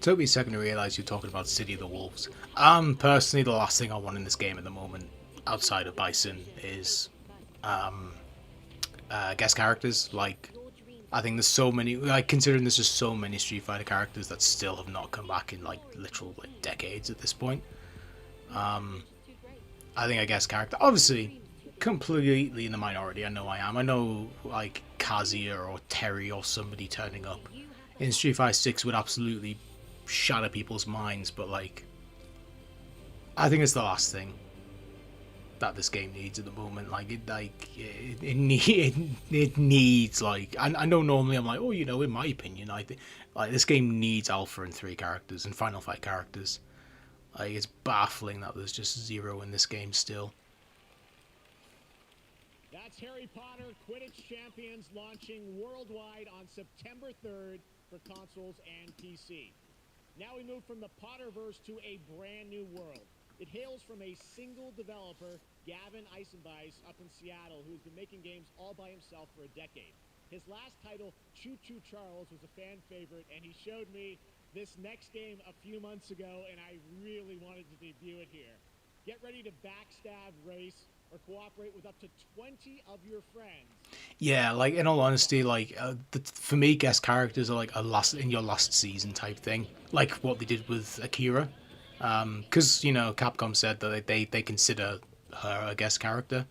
Took me a second to realise you're talking about City of the Wolves. Personally, the last thing I want in this game at the moment, outside of Bison, is guest characters. Like, I think there's so many, like, considering there's just so many Street Fighter characters that still have not come back in, like, literal, like, decades at this point. I think a guest character, obviously, completely in the minority, I know I am. I know, like, Kazuya or Terry or somebody turning up in Street Fighter 6 would absolutely shatter people's minds, but like I think it's the last thing that this game needs at the moment. Like it needs like I know normally I'm like, oh, in my opinion, I think like this game needs Alpha and 3 characters and Final Fight characters. Like it's baffling that there's just 0 in this game still. That's Harry Potter Quidditch Champions launching worldwide on September 3rd for consoles and PC. Now we move from the Potterverse to a brand new world. It hails from a single developer, Gavin Eisenbeis, up in Seattle, who's been making games all by himself for a decade. His last title, Choo Choo Charles, was a fan favorite, and he showed me this next game a few months ago, and I really wanted to debut it here. Get ready to backstab, race, or cooperate with up to 20 of your friends. Yeah, like in all honesty, like for me, guest characters are like a in your last season type thing, like what they did with Akira, because Capcom said that they consider her a guest character,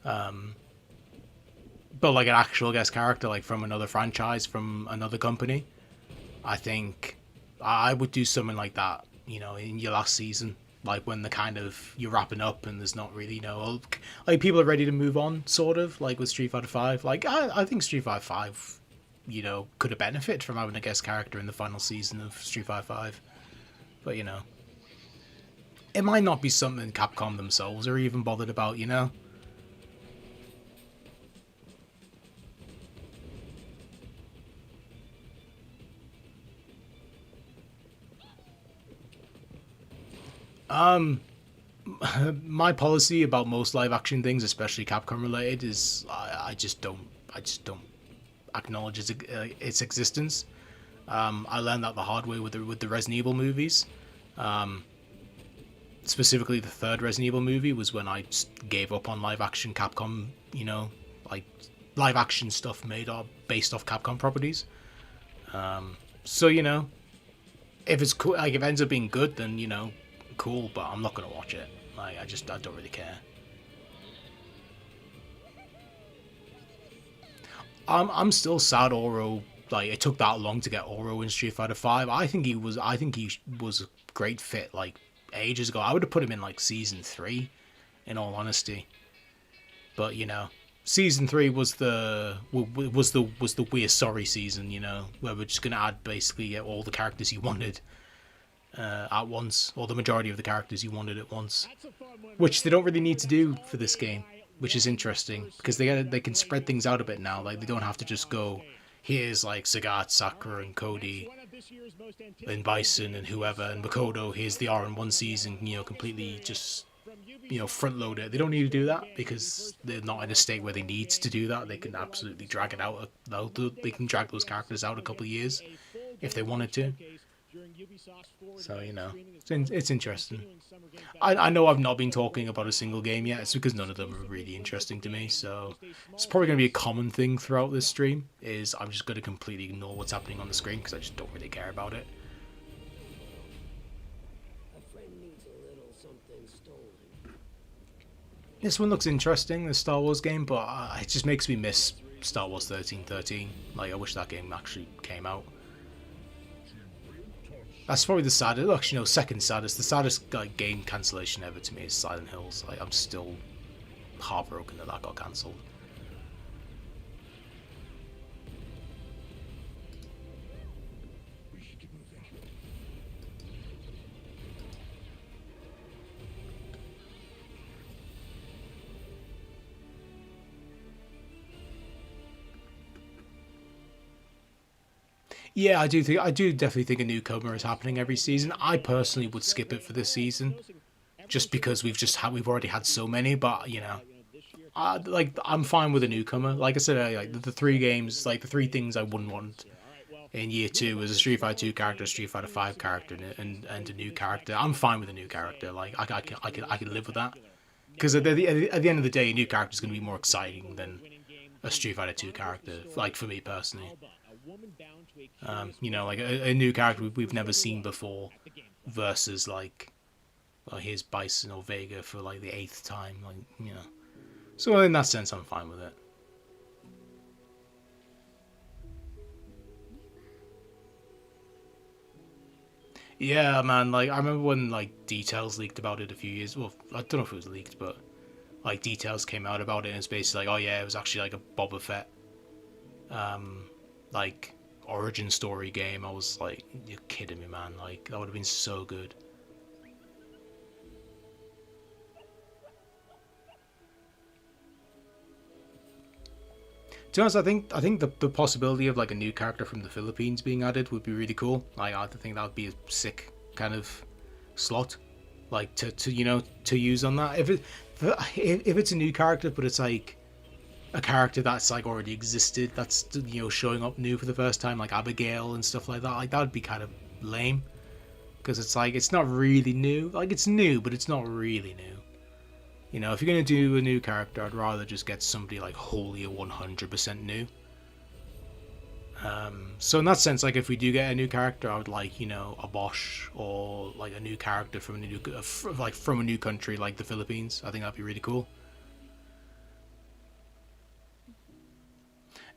but like an actual guest character, like from another franchise, from another company, I think I would do something like that, in your last season. Like when the kind of you're wrapping up and there's not really like people are ready to move on, sort of like with Street Fighter 5. Like I think Street Fighter 5 could have benefited from having a guest character in the final season of Street Fighter 5, but it might not be something Capcom themselves are even bothered about. My policy about most live action things, especially Capcom related, is I just don't acknowledge its existence. I learned that the hard way with the Resident Evil movies. Specifically, the third Resident Evil movie was when I just gave up on live action Capcom. Like live action stuff made or based off Capcom properties. So if it's cool, like if it ends up being good, then cool. But I'm not gonna watch it. Like I don't really care. I'm still sad Oro. Like it took that long to get Oro in Street Fighter Five. I think he was a great fit. Like ages ago, I would have put him in like season 3. In all honesty, but season 3 was the we're sorry season. Where we're just gonna add basically all the characters you wanted at once, or the majority of the characters you wanted at once, which they don't really need to do for this game, which is interesting because they can spread things out a bit now. Like they don't have to just go, here's like Sagat, Sakura, and Cody, and Bison, and whoever, and Makoto. Here's the R&1 season. Completely just front load it. They don't need to do that because they're not in a state where they need to do that. They can absolutely drag it out. They can drag those characters out a couple of years if they wanted to. So it's interesting. I know I've not been talking about a single game yet. It's because none of them are really interesting to me. So it's probably going to be a common thing throughout this stream. Is I'm just going to completely ignore what's happening on the screen because I just don't really care about it. This one looks interesting, the Star Wars game, but it just makes me miss Star Wars 1313. Like I wish that game actually came out. That's probably the saddest, actually no, second saddest. The saddest like game cancellation ever to me is Silent Hills. Like I'm still heartbroken that got cancelled. Yeah, I do definitely think a newcomer is happening every season. I personally would skip it for this season, just because we've already had so many. But I'm fine with a newcomer. Like I said earlier, like the 3 games, like the 3 things I wouldn't want in year 2 was a Street Fighter 2 character, a Street Fighter 5 character, and a new character. I'm fine with a new character. Like I can live with that, because at the end of the day, a new character is going to be more exciting than a Street Fighter 2 character. Like for me personally. Like a new character we've never seen before versus like, well, here's Bison or Vega for like the 8th time, like. So in that sense, I'm fine with it. Yeah, man. Like I remember when like details leaked about it a few years. Well, I don't know if it was leaked, but like details came out about it, and it's basically like, oh yeah, it was actually like a Boba Fett, like origin story game. I was like, you're kidding me, man. Like that would have been so good. To be honest, I think the possibility of like a new character from the Philippines being added would be really cool. Like I think that would be a sick kind of slot, like to use on that. If it's a new character, but it's like a character that's like already existed, that's showing up new for the first time, like Abigail and stuff like that. Like that would be kind of lame, because it's like it's not really new. Like it's new, but it's not really new. If you're gonna do a new character, I'd rather just get somebody like wholly 100% new. So in that sense, like if we do get a new character, I would like a Bosch or like a new character from a new country like the Philippines. I think that'd be really cool.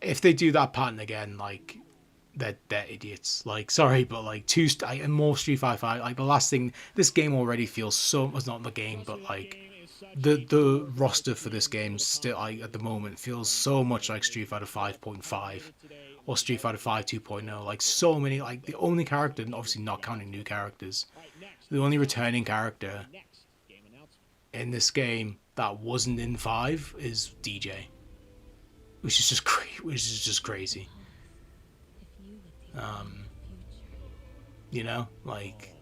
If they do that pattern again, like they're idiots. Like sorry, but like and more Street Fighter 5. Like the last thing, this game already feels so. It's not the game, but like the roster for this game still at the moment feels so much like Street Fighter 5.5 or Street Fighter 5 2.0. Like so many. Like the only character, and obviously not counting new characters, the only returning character in this game that wasn't in 5 is DJ. Which is just crazy. Like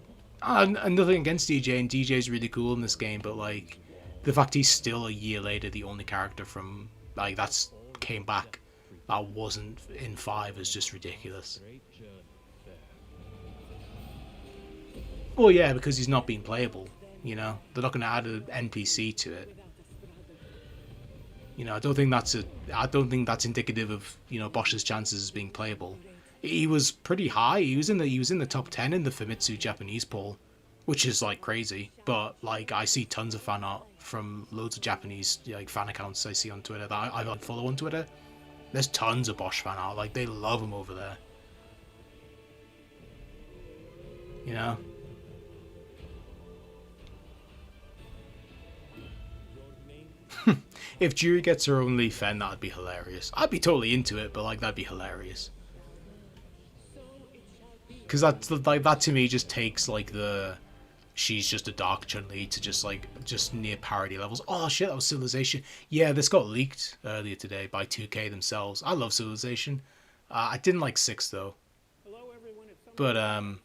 And nothing against DJ, and DJ's really cool in this game, but like the fact he's still a year later the only character from like that's came back that wasn't in 5 is just ridiculous. Well, yeah, because he's not being playable. You know, they're not going to add an NPC to it. You know, I don't think that's indicative of, you know, Bosch's chances as being playable. He was pretty high. He was in the top 10 in the Famitsu Japanese poll, which is like crazy. But like I see tons of fan art from loads of Japanese like fan accounts I see on Twitter that I follow on Twitter. There's tons of Bosch fan art. Like they love him over there. You know. If Juri gets her own Leaf Fen, that'd be hilarious. I'd be totally into it, but like that'd be hilarious. Because that's like that to me just takes like the she's just a dark Chun-Li to just near parody levels. Oh shit, that was Civilization. Yeah, this got leaked earlier today by 2K themselves. I love Civilization. I didn't like 6 though. But I'm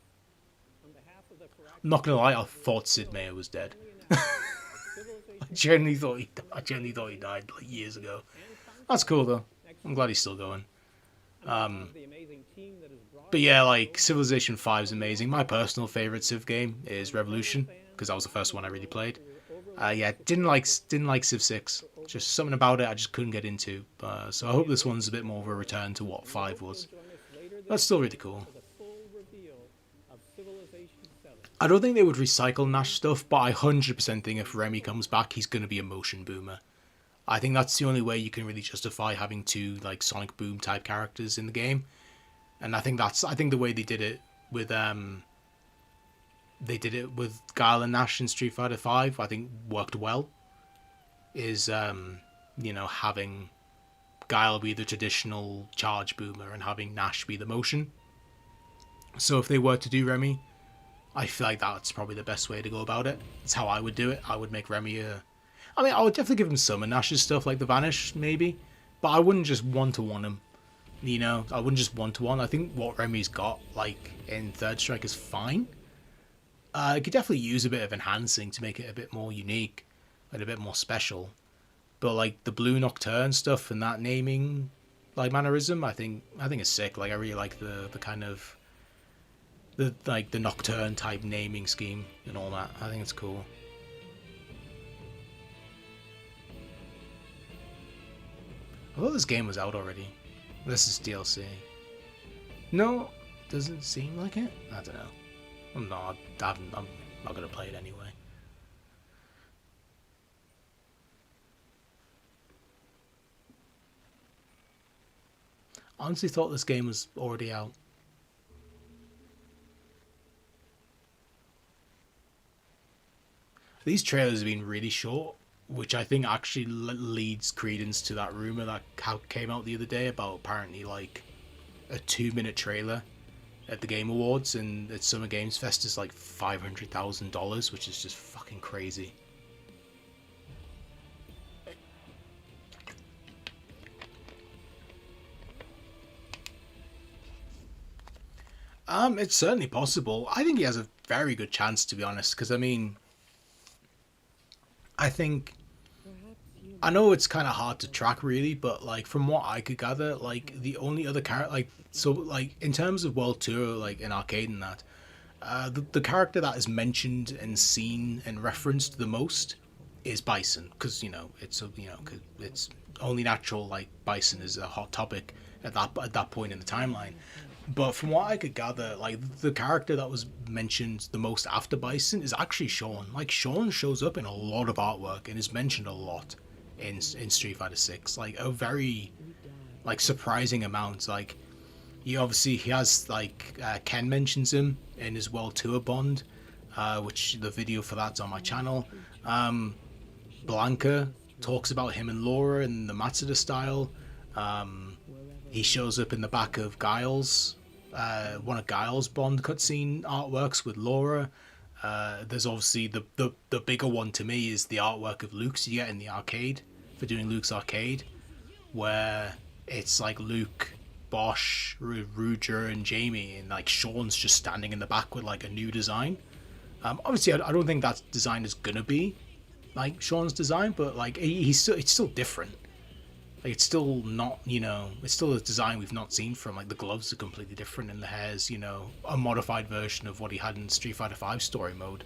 not gonna lie, I thought Sid Meier was dead. I genuinely thought he died like years ago. That's cool though. I'm glad he's still going. But yeah, like Civilization 5 is amazing. My personal favorite Civ game is Revolution because that was the first one I really played. Yeah, didn't like Civ 6. Just something about it I just couldn't get into. So I hope this one's a bit more of a return to what 5 was. That's still really cool. I don't think they would recycle Nash stuff, but I 100% think if Remy comes back, he's going to be a motion boomer. I think that's the only way you can really justify having 2 like Sonic Boom type characters in the game. And I think the way they did it with Guile and Nash in Street Fighter 5, I think worked well. Is you know, having Guile be the traditional charge boomer and having Nash be the motion. So if they were to do Remy, I feel like that's probably the best way to go about it. That's how I would do it. I would make Remy I mean, I would definitely give him some of Nash's stuff, like the Vanish, maybe. But I wouldn't just one-to-one him. You know, I wouldn't just one-to-one. I think what Remy's got, like, in Third Strike is fine. I could definitely use a bit of enhancing to make it a bit more unique and a bit more special. But, like, the Blue Nocturne stuff and that naming, like, mannerism, I think it's sick. Like, I really like the kind of... the Nocturne type naming scheme and all that. I think it's cool. I thought this game was out already. This is DLC. No, doesn't seem like it. I don't know. I'm not gonna play it anyway. I honestly thought this game was already out. These trailers have been really short, which I think actually leads credence to that rumor that came out the other day about apparently like a 2-minute trailer at the Game Awards and at Summer Games Fest is like $500,000, which is just fucking crazy. It's certainly possible. I think he has a very good chance, to be honest, because I mean, I know it's kind of hard to track really, but like from what I could gather, like the only other character, like so, like in terms of World Tour, like in arcade and that, the character that is mentioned and seen and referenced the most is Bison, because you know cause it's only natural. Like Bison is a hot topic at that point in the timeline. But from what I could gather, like the character that was mentioned the most after Bison is actually Sean. Like Sean shows up in a lot of artwork and is mentioned a lot in Street Fighter 6. Like a very like surprising amount. Like he has like Ken mentions him in his World Tour Bond, which the video for that's on my channel. Blanca talks about him and Laura in the Matsuda style. He shows up in the back of Guile's, one of Guile's Bond cutscene artworks with Laura. There's obviously the bigger one to me is the artwork of Luke's you get in the arcade for doing Luke's arcade, where it's like Luke, Bosch, Ruger, and Jamie, and like Sean's just standing in the back with like a new design. Obviously, I don't think that design is gonna be like Sean's design, but like he's still, it's still different. Like it's still not, it's still a design we've not seen from. Like the gloves are completely different, and the hair's, a modified version of what he had in Street Fighter V story mode.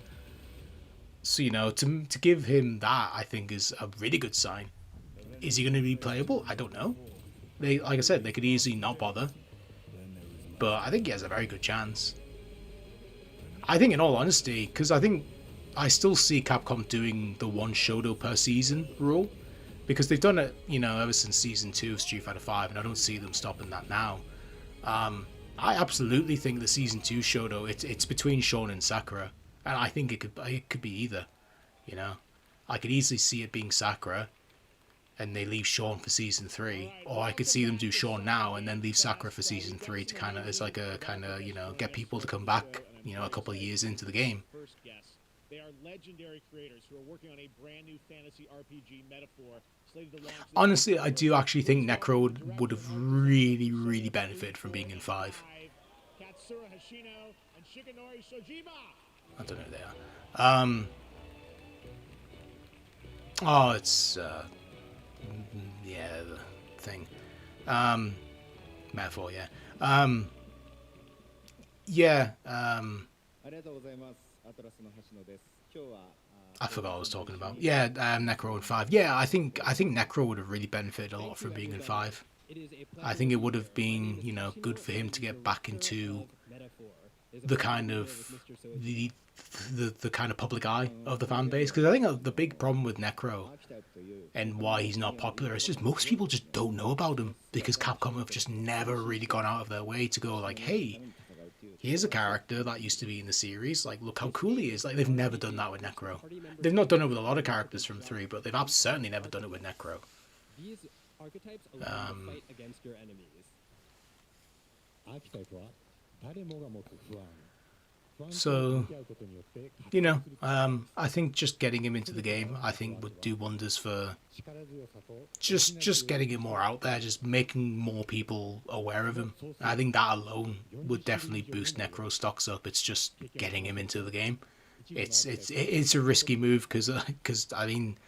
So to give him that, I think is a really good sign. Is he going to be playable? I don't know. Like I said, they could easily not bother, but I think he has a very good chance. I think, in all honesty, because I think I still see Capcom doing the one Shoto per season rule, because they've done it, ever since season 2 of Street Fighter V, and I don't see them stopping that now. I absolutely think the season 2 Shoto, it's between Sean and Sakura, and I think it could be either. I could easily see it being Sakura, and they leave Sean for season 3, or I could see them do Sean now and then leave Sakura for season 3 to kind of, as like a kind of, get people to come back, a couple of years into the game. First guess. They are legendary creators who are working on a brand new fantasy RPG metaphor slated to launch. Honestly, I do actually think Necro would have really, really benefited from being in 5. Katsura Hashino and Shigenori Shojima. I don't know who they are. Oh, it's yeah, the thing. Metaphor, yeah. Yeah. I forgot what I was talking about. Yeah, Necro in 5. Yeah, I think Necro would have really benefited a lot from being in 5. I think it would have been, good for him to get back into the kind of the kind of public eye of the fan base, because I think the big problem with Necro and why he's not popular is just most people just don't know about him, because Capcom have just never really gone out of their way to go like, hey, here's a character that used to be in the series, like look how cool he is. Like they've never done that with Necro. They've not done it with a lot of characters from 3, but they've certainly never done it with Necro. These archetypes allow you to fight against your enemies. So, I think just getting him into the game, I think would do wonders for just getting it more out there, just making more people aware of him. I think that alone would definitely boost Necro stocks up. It's just getting him into the game. It's a risky move because I mean,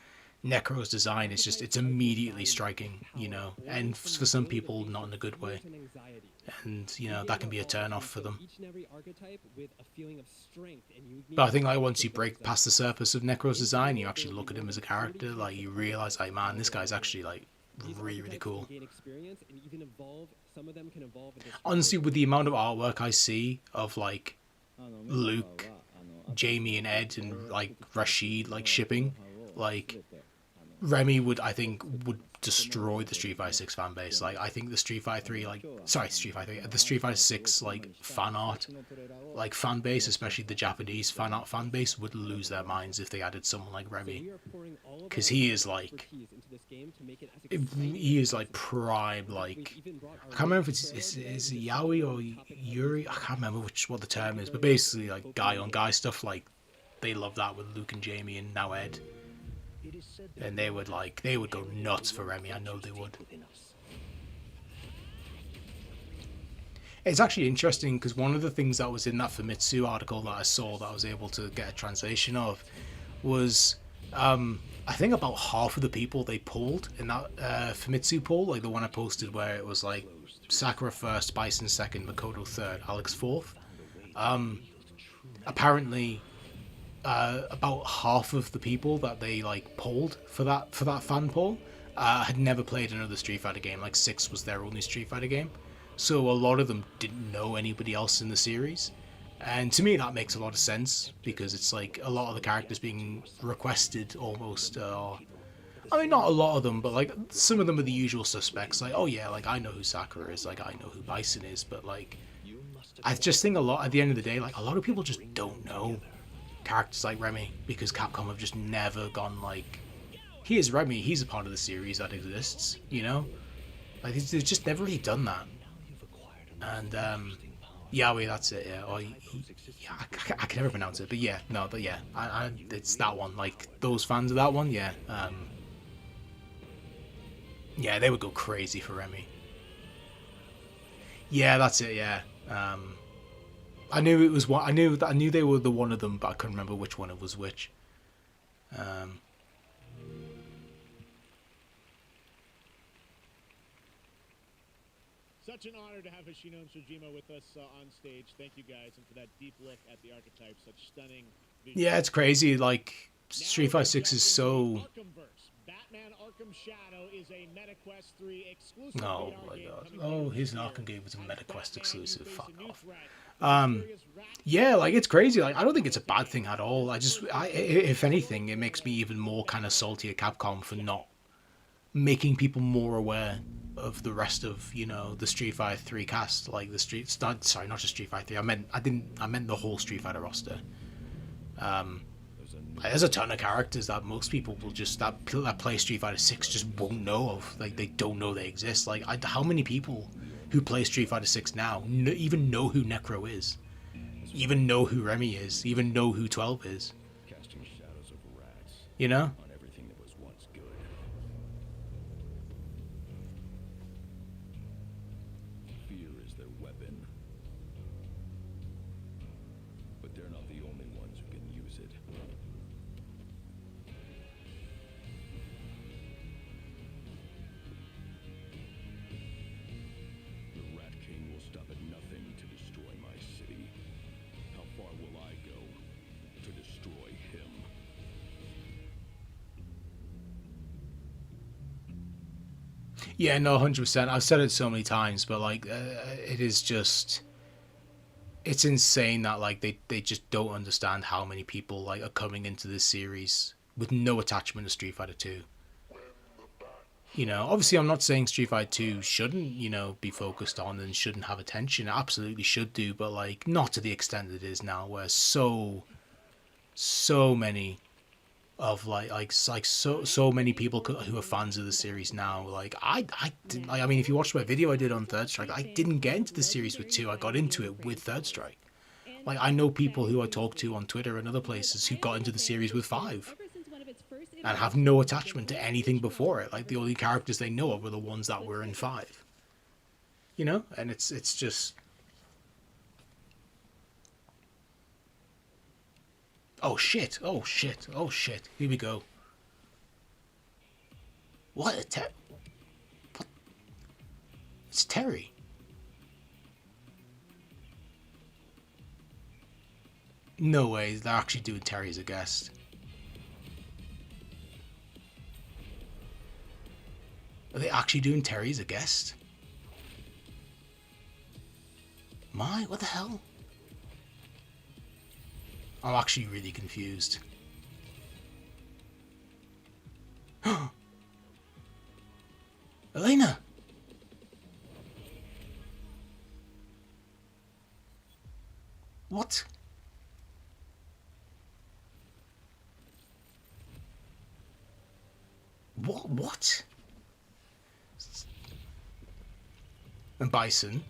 Necro's design is just, it's immediately striking, and for some people not in a good way, and that can be a turn off for them. But I think like once you break past the surface of Necro's design, you actually look at him as a character, like you realize like, man, this guy's actually like really, really cool. Honestly, with the amount of artwork I see of like Luke, Jamie and Ed and like Rashid like shipping, like Remy would destroy the Street Fighter 6 fan base. Like I think the Street Fighter 3 the Street Fighter 6 like fan art like fan base, especially the Japanese fan art fan base, would lose their minds if they added someone like Remy, because he is like prime, like I can't remember if it's Yaoi or Yuri, I can't remember what the term is, but basically like guy on guy stuff, like they love that with Luke and Jamie and now Ed. And they would go nuts for Remy. I know they would. It's actually interesting because one of the things that was in that Famitsu article that I saw that I was able to get a translation of was I think about half of the people they pulled in that Famitsu poll, like the one I posted where it was like Sakura first, Bison second, Makoto third, Alex fourth. Apparently about half of the people that they like polled for that fan poll had never played another Street Fighter game. Like 6 was their only Street Fighter game, so a lot of them didn't know anybody else in the series. And to me that makes a lot of sense, because it's like a lot of the characters being requested almost I mean not a lot of them, but like some of them are the usual suspects, like oh yeah, like I know who Sakura is, like I know who Bison is, but like I just think a lot at the end of the day, like a lot of people just don't know characters like Remy, because Capcom have just never gone like, here's Remy, he's a part of the series that exists, like they've just never really done that. And Yaoi, that's it, yeah, or yeah, I can never pronounce it, but yeah, no, but yeah, it's that one, like those fans of that one, yeah, yeah, they would go crazy for Remy. Yeah, that's it, yeah. I knew it was one. I knew they were the one of them, but I couldn't remember which one it was which. Such an honor to have Hoshino and Shojima with us on stage. Thank you guys, and for that deep look at the archetypes, such stunning visuals. Yeah, it's crazy. Like Now Street Fighter 6 is so. we're jumping to the Arkhamverse. Batman Arkham Shadow is a MetaQuest 3 exclusive Oh VR my game god. coming Oh, later his this Arkham year. game was a As MetaQuest Batman, you exclusive. face Fuck a new off. threat, the mysterious rat Yeah, like it's crazy. Like I don't think it's a bad thing at all. If anything, it makes me even more kind of salty at Capcom for not making people more aware of the rest of, you know, the Street Fighter 3 cast, like the Street. Sorry, not just Street Fighter 3. I meant the whole Street Fighter roster. There's a ton of characters that most people will just that play Street Fighter 6 just won't know of. Like they don't know they exist. Like how many people who play Street Fighter 6 now even know who Necro is, even know who Remy is, even know who 12 is. Casting shadows over rats You know? on everything that was once good. Fear is their weapon. But they're not the only ones who can use it. The Rat King will stop at nothing to destroy my city. How far will I go to destroy him? Yeah, no, 100%. I've said it so many times, but like, it is just, it's insane that like they just don't understand how many people like are coming into this series with no attachment to Street Fighter 2. You know, obviously I'm not saying Street Fighter 2 shouldn't, you know, be focused on and shouldn't have attention. It absolutely should do, but like not to the extent it is now, where so many of so many people who are fans of the series now. Like I mean, if you watched my video I did on Third Strike, I didn't get into the series with 2. I got into it with Third Strike. Like I know people who I talk to on Twitter and other places who got into the series with 5 and have no attachment to anything before it. Like the only characters they know of were the ones that were in 5. You know, and it's just. Oh shit! Oh shit! Oh shit! Here we go. What? What? It's Terry. No way! They're actually doing Terry as a guest. Are they actually doing Terry as a guest? What the hell? I'm actually really confused. Elena! What? What? And Bison?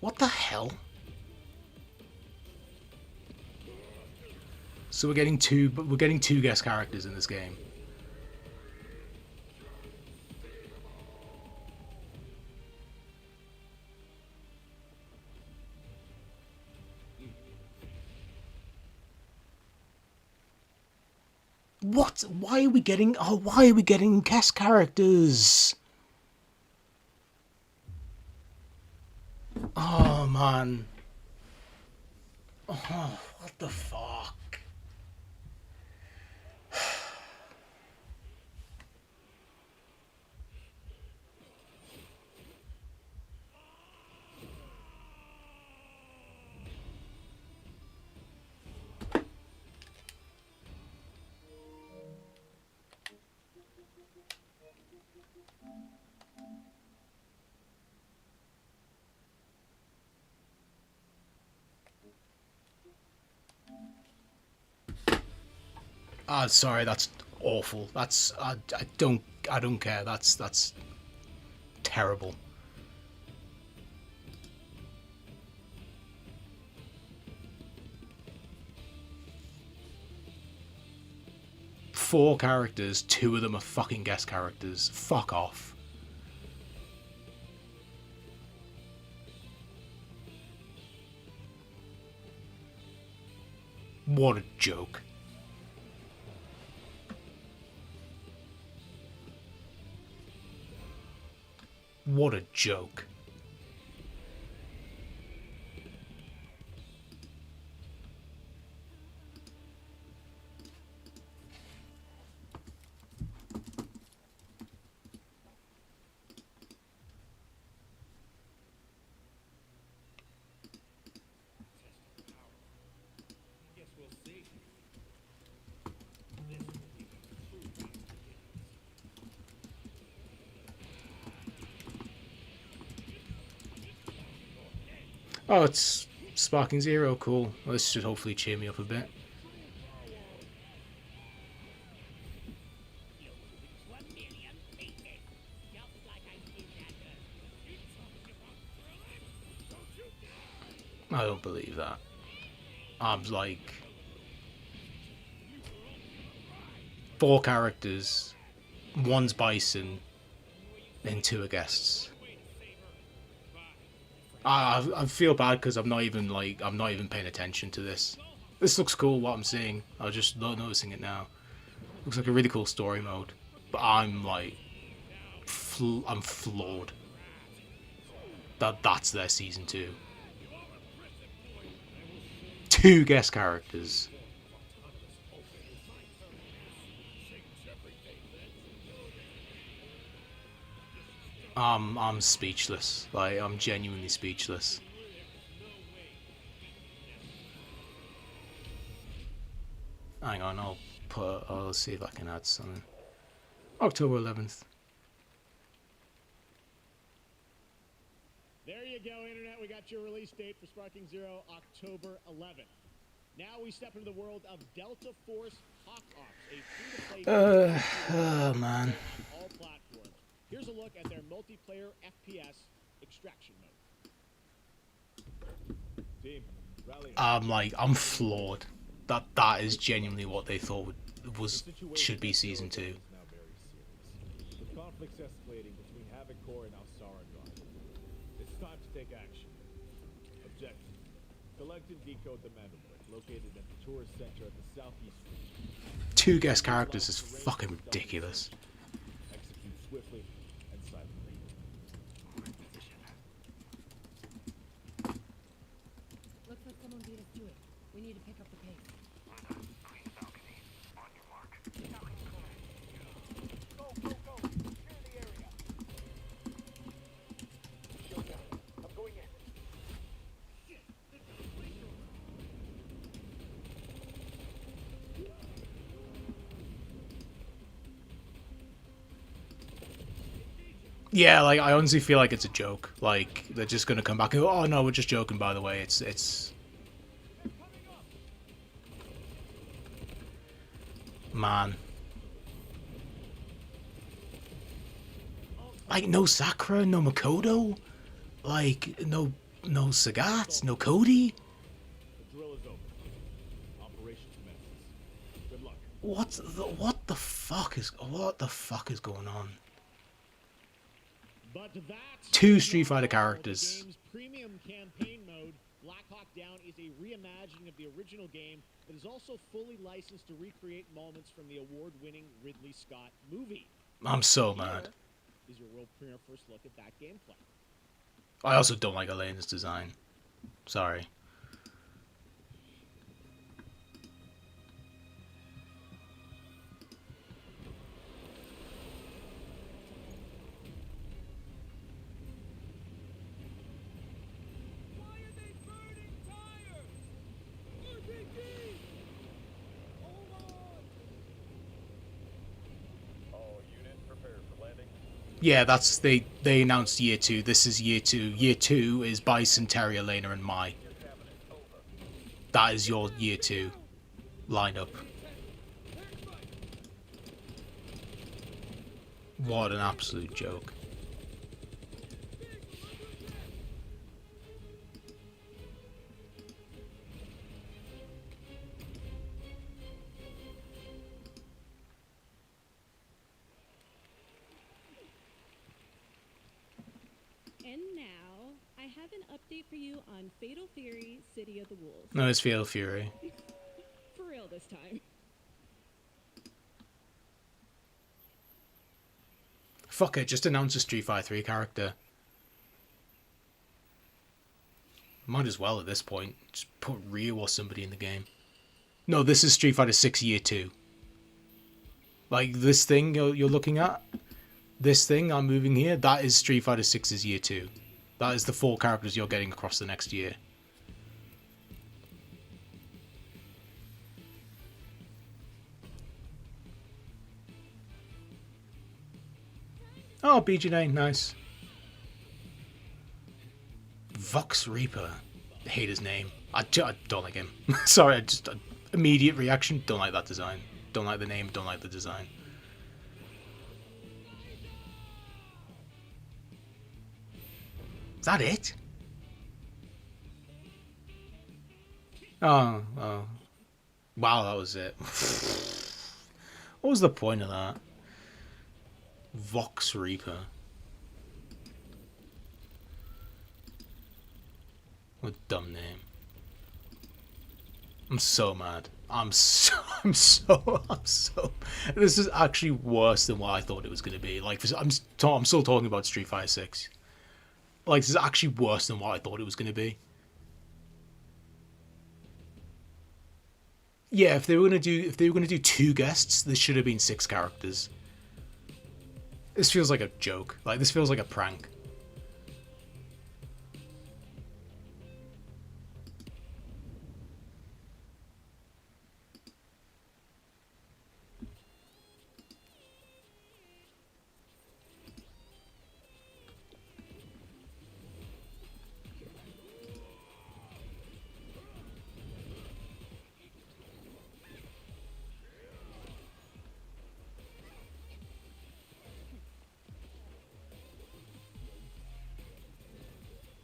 What the hell? So we're getting two guest characters in this game. What? Why are we getting? Oh, why are we getting guest characters? Oh man. Oh, what the fuck? Sorry, that's awful. That's I don't care. That's terrible. Four characters, 2 of them are fucking guest characters. Fuck off. What a joke. What a joke. Guess we'll see. Oh, it's Sparking Zero. Cool. Well, this should hopefully cheer me up a bit. I don't believe that. I'm like 4 characters, 1's Bison, and 2 are guests. I feel bad because I'm not even paying attention to this. This looks cool. What I'm seeing, I was just not noticing it now. Looks like a really cool story mode, but I'm like, I'm floored that that's their season 2. 2 guest characters. I'm speechless. Like, I'm genuinely speechless. Hang on, I'll see if I can add something. October 11th. There you go, Internet. We got your release date for Sparking Zero, October 11th. Now we step into the world of Delta Force Hawk Ops, a free-to-play Oh man. on all platforms. Here's a look at their multiplayer FPS extraction mode. Team, rally. I'm floored. That is genuinely what they thought should be season 2. Now very serious. With conflicts escalating between Havoc Corps and Al-Saragon, it's time to take action. Objective: collect and decode the Mandalore, located at the tourist center at the southeast region. 2 guest characters is fucking ridiculous. Execute swiftly and silently. Looks like someone beat us to it. We need to pick up the pace. Yeah, like, I honestly feel like it's a joke. Like, they're just gonna come back and go, oh no, we're just joking, by the way. It's... Man. Like, no Sakura, no Makoto? Like, no Sagat, no Cody? The drill is over. Operation commences. Good luck. What the fuck is going on? But that's 2 Street Fighter the characters. game's premium campaign mode. Black Hawk Down is a reimagining of the original game that is also fully licensed to recreate moments from the award-winning Ridley Scott movie. I'm so mad. Here is your world premiere first look at that gameplay. I also don't like Elena's design. Sorry. Yeah, that's they announced year 2. This is year 2. Year 2 is Bison, Terry, Elena, and Mai. That is your year 2 lineup. What an absolute joke. And now, I have an update for you on Fatal Fury, City of the Wolves. No, it's Fatal Fury. real this time. Fuck it, just announce a Street Fighter 3 character. Might as well at this point. Just put Ryu or somebody in the game. No, this is Street Fighter 6 Year 2. Like, this thing you're looking at, this thing I'm moving here, that is Street Fighter 6's Year 2. That is the 4 characters you're getting across the next year. Oh, BG9, nice. Vox Reaper. I hate his name. I don't like him. Sorry, immediate reaction. Don't like that design. Don't like the name. Don't like the design. Is that it? Oh. Wow, that was it. What was the point of that? Vox Reaper. What a dumb name. I'm so mad. I'm so. This is actually worse than what I thought it was going to be. Like, I'm still talking about Street Fighter 6. Like, this is actually worse than what I thought it was going to be. Yeah, if they were going to do 2 guests, this should have been 6 characters. This feels like a joke. Like, this feels like a prank.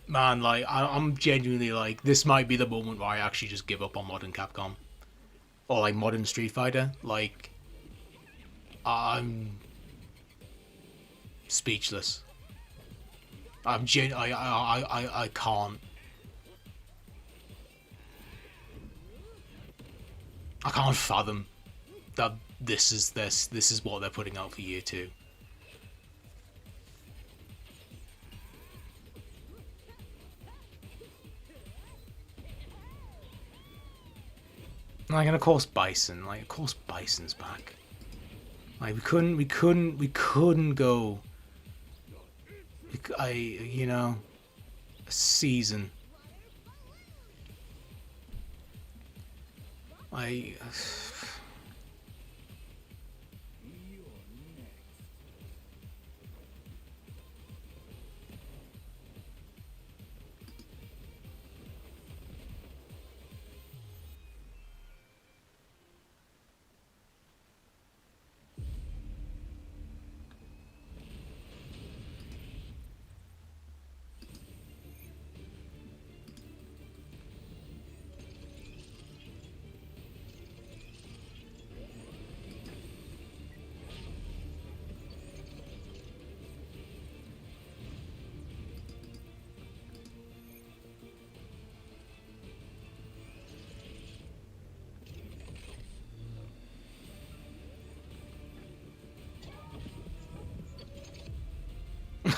Man, like, I'm genuinely like, this might be the moment where I actually just give up on modern Capcom. Or, like, modern Street Fighter. Like, I'm speechless. I can't. I can't fathom that this is what they're putting out for year 2. Like, and of course Bison. Like, of course Bison's back. Like, we couldn't go. You know, a season. Like,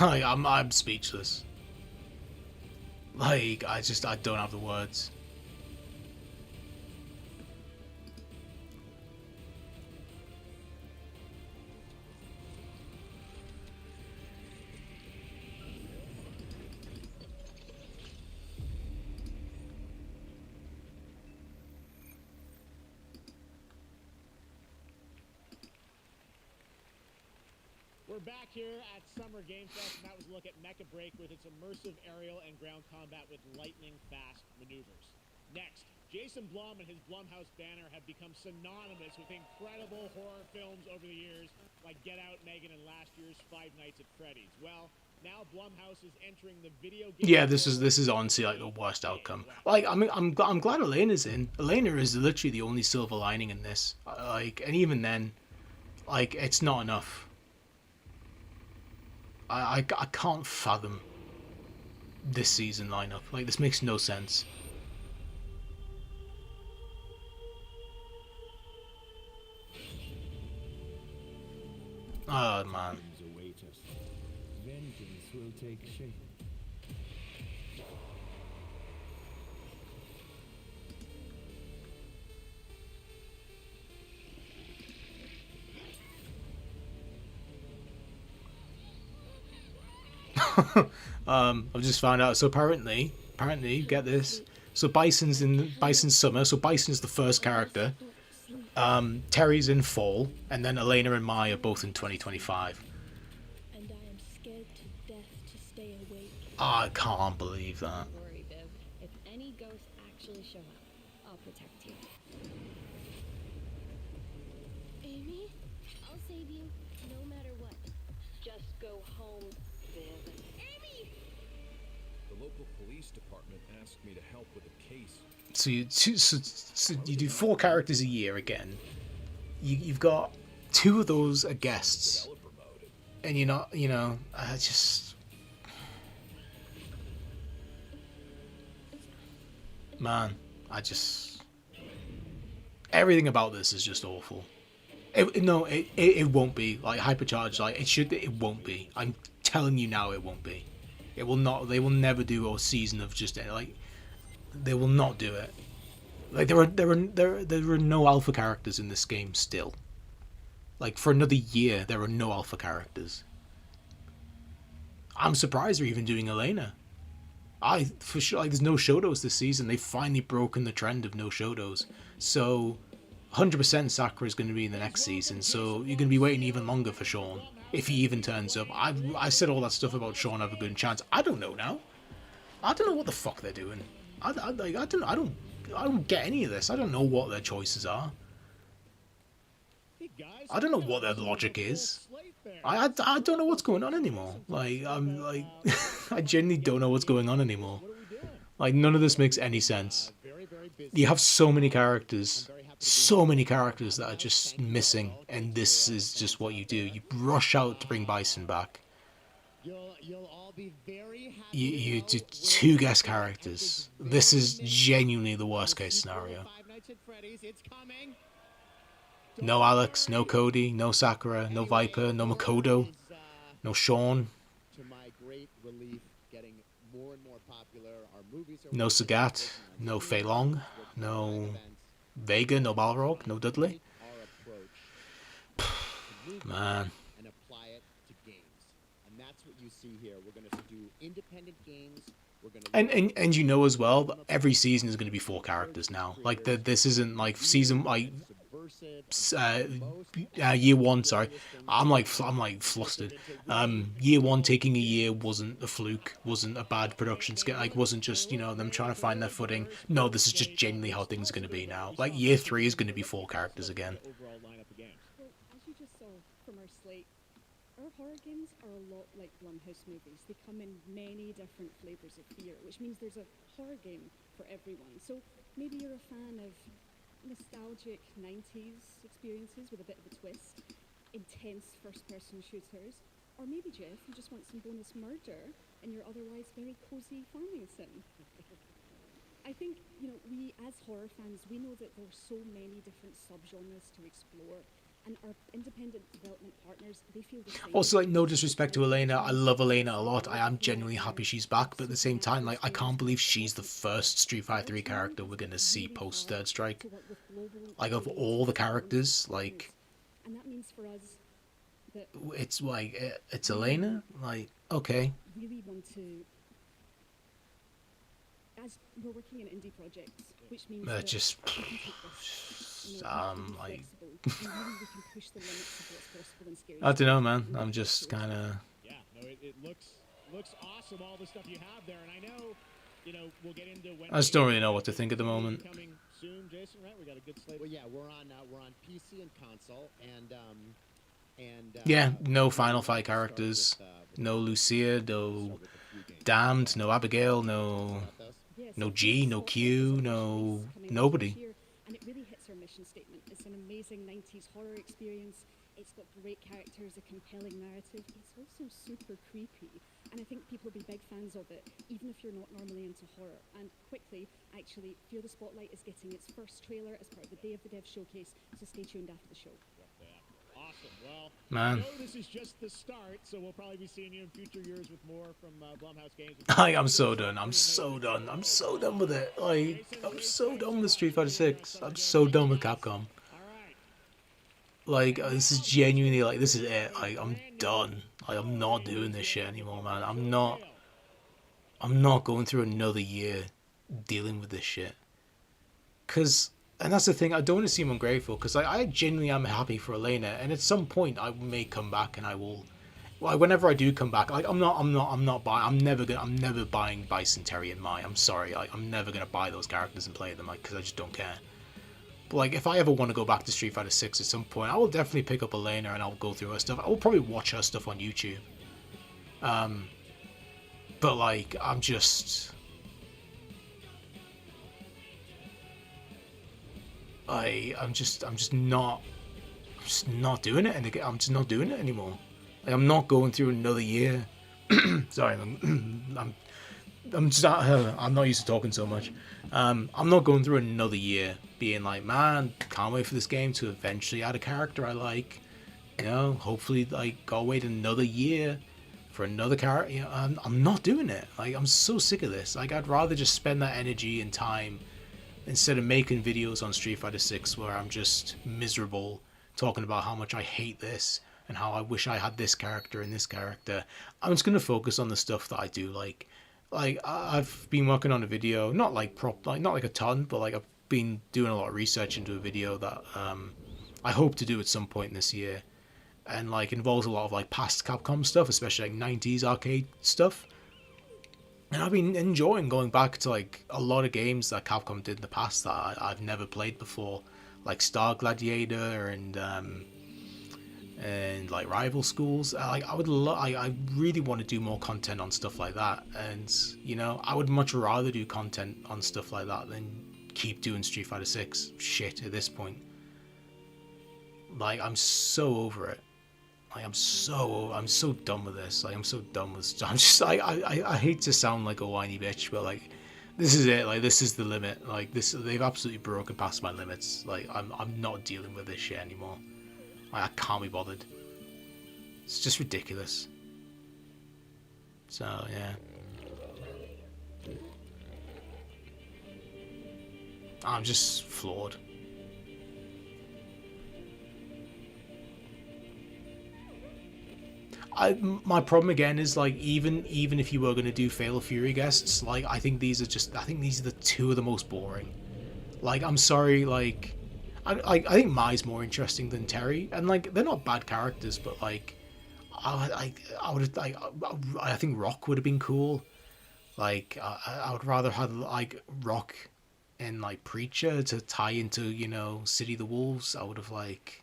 I'm speechless. Like, I don't have the words. We're back here at Summer Game Fest, and that was a look at Mecha Break with its immersive aerial and ground combat with lightning-fast maneuvers. Next, Jason Blum and his Blumhouse banner have become synonymous with incredible horror films over the years, like Get Out, Megan, and last year's Five Nights at Freddy's. Well, now Blumhouse is entering the video game. Yeah, this is honestly like the worst outcome. Like, I mean, I'm glad Elena's in. Elena is literally the only silver lining in this. Like, and even then, like, it's not enough. I can't fathom this season lineup. Like, this makes no sense. Oh man. Things await us. Vengeance will take shape. I've just found out. So apparently, get this. So Bison's in Bison's summer. So Bison's the first character. Terry's in fall, and then Elena and Mai are both in 2025. And I am scared to death to stay awake. I can't believe that. Don't worry, Viv. If any ghosts actually show up, I'll protect you. Amy, I'll save you, no matter what. Just go home, Viv. Amy! The local police department asked me to help with a case. So you do 4 characters a year again. You've got 2 of those are guests, Developer mode. and you're not. You know, I just. Man, I just. Everything about this is just awful. It won't be like hypercharged. Like it won't be. I'm telling you now, it won't be. It will not. They will never do a season of just like. They will not do it. Like there are no alpha characters in this game still. Like for another year, there are no alpha characters. I'm surprised they're even doing Elena. For sure, like there's no Shotos this season. They've finally broken the trend of no Shotos. So 100% Sakura is going to be in the next season. So you're going to be waiting even longer for Sean if he even turns up. I said all that stuff about Sean have a good chance. I don't know now. I don't know what the fuck they're doing. I don't get any of this. I don't know what their choices are. Hey guys, I don't know what their logic is. I don't know what's going on anymore. Like I'm like I genuinely don't know what's going on anymore. What are we doing? Like none of this makes any sense. Very, very busy. You have so many characters that are just missing, and this is just what you do. You rush out to bring Bison back. You'll all be very happy. You to do know 2 guest characters. This is genuinely the worst case scenario. Five Nights at Freddy's, it's coming. No Alex, no Cody, no Sakura, no Viper, no Makoto, no Sean, To my great relief, getting more and more popular. Our movies are no Sagat, no Fei Long, no Vega, no Balrog, no Dudley. our approach to movies Man. and apply it to games. And that's what you see here. We're going to do independent games. We're going to And you know as well that every season is going to be 4 characters now. Like this isn't like season like year 1. Sorry, I'm like flustered. Year 1 taking a year wasn't a fluke. Wasn't a bad production skit. Like wasn't just them trying to find their footing. No, this is just genuinely how things are going to be now. Like year 3 is going to be 4 characters again. overall lineup of games. Well, as you just saw from our slate, our horror games are a lot like Blumhouse movies. They come in many different flavors of fear, which means there's a horror game for everyone. So maybe you're a fan of nostalgic 90s experiences with a bit of a twist, intense first-person shooters, or maybe, Jeff, you just want some bonus murder in your otherwise very cozy farming sim. I think, we as horror fans, we know that there's so many different subgenres to explore, and our independent development partners, they feel the same. Also, like, no disrespect to Elena, I love Elena a lot. I am genuinely happy she's back, but at the same time, like, I can't believe she's the first Street Fighter 3 character we're gonna see post Third Strike. Like, of all the characters, like, And that means for us that it's like it's Elena. Like, okay, really want to, as we're working in indie projects, which means that just we can take this, we can be like, flexible, and really we can push the limits of what's possible in scary I don't know, man. stories. I'm just kind of. Yeah, no, it looks awesome, all the stuff you have there. And I know, we'll get into when I just don't really know what to think at the moment. coming soon, Jason, right? We got a good slate. Well, yeah, we're on PC and console, and Yeah, no Final Fight characters, no Lucia, no Damned, no Abigail, no Yes, no it's G, really no soft Q, action no movies coming out nobody. this year, and it really hits our mission statement. It's an amazing 90s horror experience. It's got great characters, a compelling narrative. It's also super creepy, and I think people will be big fans of it, even if you're not normally into horror. And quickly, actually, Fear the Spotlight is getting its first trailer as part of the Day of the Dev showcase, so stay tuned after the show. Awesome. Well, I man. know this is just the start, so we'll probably be seeing you in future years with more from Blumhouse Games. I'm so done. I'm so done. I'm so done with it. Like, I'm so done with Street Fighter 6. I'm so done with Capcom. All right. Like, this is genuinely, like, this is it. Like, I'm done. Like, I'm not doing this shit anymore, man. I'm not going through another year dealing with this shit. Cause, and that's the thing, I don't want to seem ungrateful, because I genuinely am happy for Elena, and at some point I may come back and I will, like, whenever I do come back, like, I'm not buying, I'm never buying Bison, Terry, and Mai. I'm sorry, like, I'm never gonna buy those characters and play them, like, because I just don't care. But, like, if I ever want to go back to Street Fighter 6 at some point, I will definitely pick up Elena and I'll go through her stuff. I will probably watch her stuff on YouTube. But, like, I'm just I'm just not doing it, and I'm just not doing it anymore. Like, I'm not going through another year. Sorry, I'm not used to talking so much. I'm not going through another year being like, man, can't wait for this game to eventually add a character I like. You know, hopefully, like, I'll wait another year for another character. You know, I'm not doing it. Like, I'm so sick of this. Like, I'd rather just spend that energy and time instead of making videos on Street Fighter 6 where I'm just miserable talking about how much I hate this and how I wish I had this character and this character. I'm just going to focus on the stuff that I do like. Like, I've been working on a video, not like not like a ton, but like I've been doing a lot of research into a video that I hope to do at some point this year, and like involves a lot of like past Capcom stuff, especially like 90s arcade stuff. And I've been enjoying going back to like a lot of games that Capcom did in the past that I've never played before, like Star Gladiator and like Rival Schools. Like, I really want to do more content on stuff like that, and you know, I would much rather do content on stuff like that than keep doing Street Fighter 6 shit at this point. Like, I'm so over it. Like, I'm so done with this. Like, I'm so done with stuff. I'm just, I hate to sound like a whiny bitch, but like, this is it. Like, this is the limit. Like, they've absolutely broken past my limits. Like, I'm not dealing with this shit anymore. Like, I can't be bothered. It's just ridiculous. So, yeah. I'm just floored. My problem again is, like, even if you were going to do Fatal Fury guests, like, I think these are the two of the most boring. Like, I'm sorry, like, I think Mai's more interesting than Terry, and like, they're not bad characters, but like, I think Rock would have been cool. Like, I would rather have like Rock and like Preacher to tie into, you know, City of the Wolves. I would have, like,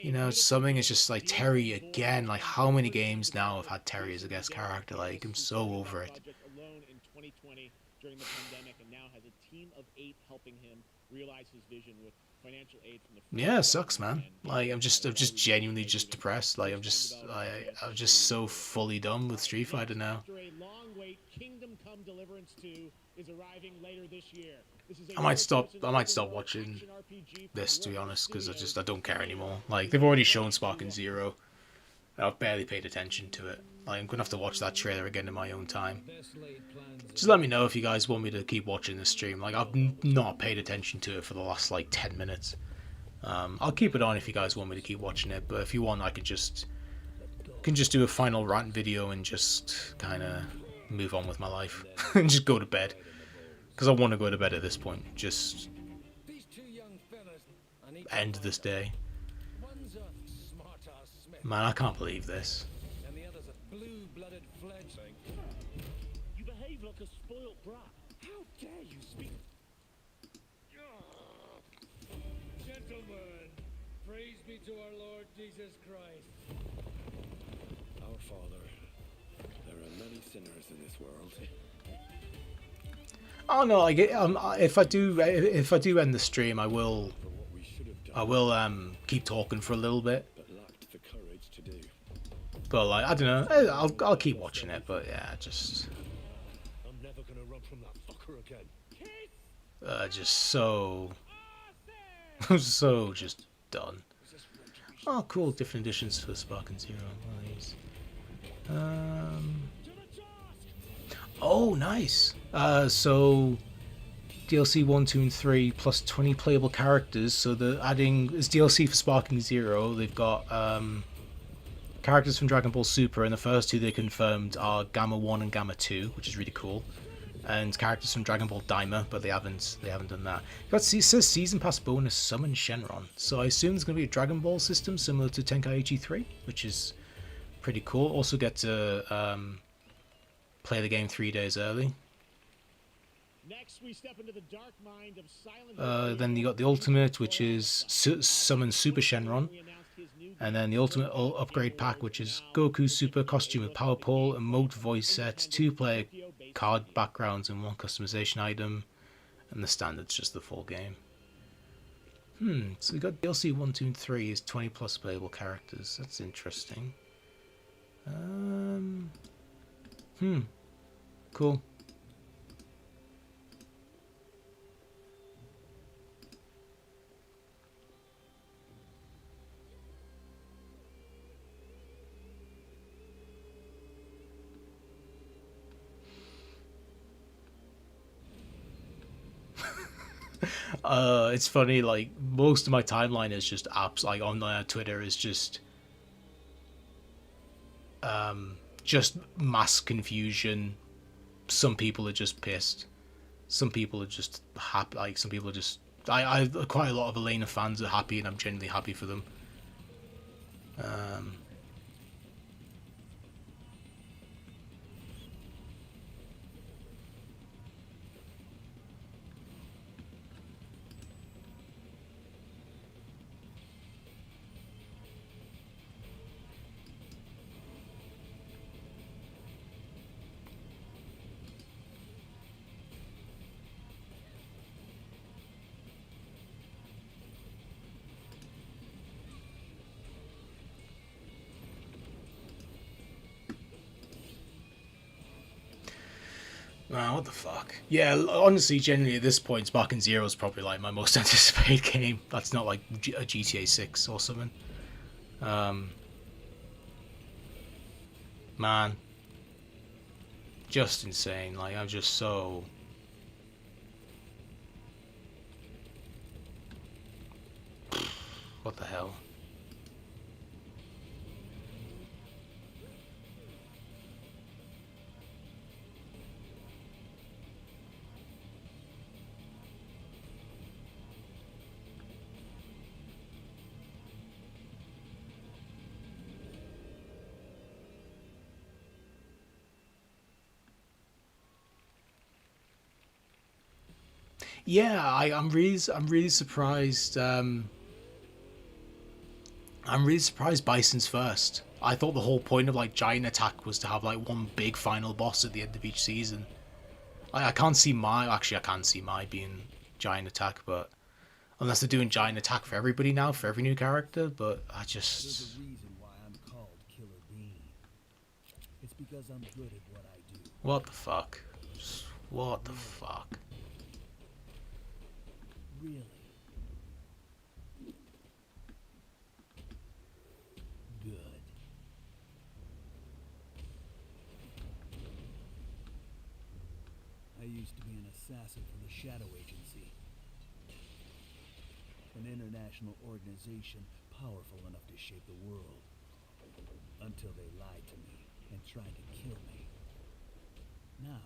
you know, something. Is just like Terry again. Like, how many games now have had Terry as a guest character? Like, I'm so over it. Alone in 2020 during the pandemic, and now has a team of 8 helping him realize his vision with financial aid from the. Yeah, it sucks, man. Like, I'm just genuinely just depressed. Like, I'm just so fully done with Street Fighter now. After a long wait, Kingdom Come Deliverance 2 is arriving later this year. I might stop watching this, to be honest, because I don't care anymore. Like, they've already shown Sparking Zero. I've barely paid attention to it. Like, I'm gonna have to watch that trailer again in my own time. Just let me know if you guys want me to keep watching this stream. Like, I've not paid attention to it for the last like 10 minutes. I'll keep it on if you guys want me to keep watching it, but if you want, I can just do a final rant video and just kind of move on with my life and just go to bed. Because I want to go to bed at this point. Just end this day. Man, I can't believe this. You behave like a spoiled brat. How dare you speak? Gentlemen, praise be to our Lord Jesus Christ. Our Father, there are many sinners in this world. Oh no! Like, if I do end the stream, I will keep talking for a little bit. But like, I don't know. I'll keep watching it. But yeah, just I'm never gonna run from that fucker again. just so so just done. Oh, cool. Different editions for Spark and Zero. Nice. Oh, nice. So DLC 1, 2, and 3 plus 20 playable characters. So they're adding as DLC for Sparking Zero. They've got characters from Dragon Ball Super, and the first two they confirmed are Gamma 1 and Gamma 2, which is really cool. And characters from Dragon Ball Daima, but they haven't done that. It says Season Pass bonus Summon Shenron, so I assume there's going to be a Dragon Ball system similar to Tenkaichi 3, which is pretty cool. Also get to play the game 3 days early. Next, we step into the dark mind of Silent Then you got the Ultimate, which is Summon Super Shenron. And then the Ultimate Upgrade Pack, which is Goku Super Costume with Power Pole, Emote Voice Set, 2-player card backgrounds, and 1 customization item. And the standard's just the full game. So we got DLC 1, 2, and 3 is 20 plus playable characters. That's interesting. Cool. It's funny, like, most of my timeline is just apps, like, on Twitter is just mass confusion. Some people are just pissed. Some people are just happy, like, some people are just... I quite a lot of Elena fans are happy, and I'm genuinely happy for them. Wow, what the fuck? Yeah, honestly, generally at this point, Sparking Zero is probably like my most anticipated game. That's not like a GTA 6 or something. Man, just insane. Like, I'm just so... What the hell? Yeah, I'm really surprised. I'm really surprised Bison's first. I thought the whole point of like Giant Attack was to have like one big final boss at the end of each season. I can't see actually I can see my being Giant Attack, but unless they're doing Giant Attack for everybody now, for every new character. But I just... There's a reason why I'm called Killer Bean. It's because I'm good at what I do. What the fuck? What the fuck? Really? Good. I used to be an assassin for the Shadow Agency. An international organization powerful enough to shape the world. Until they lied to me and tried to kill me. Now,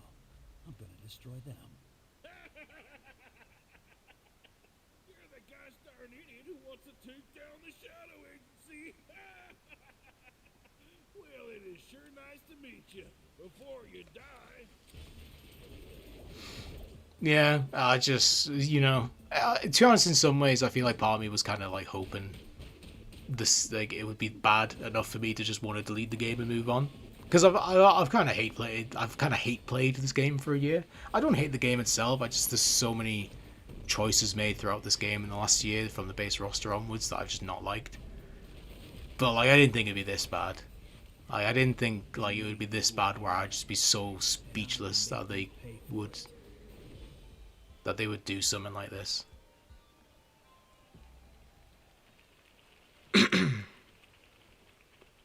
I'm gonna destroy them. You're the gosh darn idiot who wants to take down the Shadow Agency. Well, it is sure nice to meet you before you die. Yeah, I just, you know, to be honest, in some ways, I feel like part of me was kind of like hoping this, like, it would be bad enough for me to just want to delete the game and move on. Because I've kind of hate played this game for a year. I don't hate the game itself. There's so many choices made throughout this game in the last year from the base roster onwards that I've just not liked. But like, I didn't think it'd be this bad. Like, I didn't think like it would be this bad where I'd just be so speechless that they would do something like this.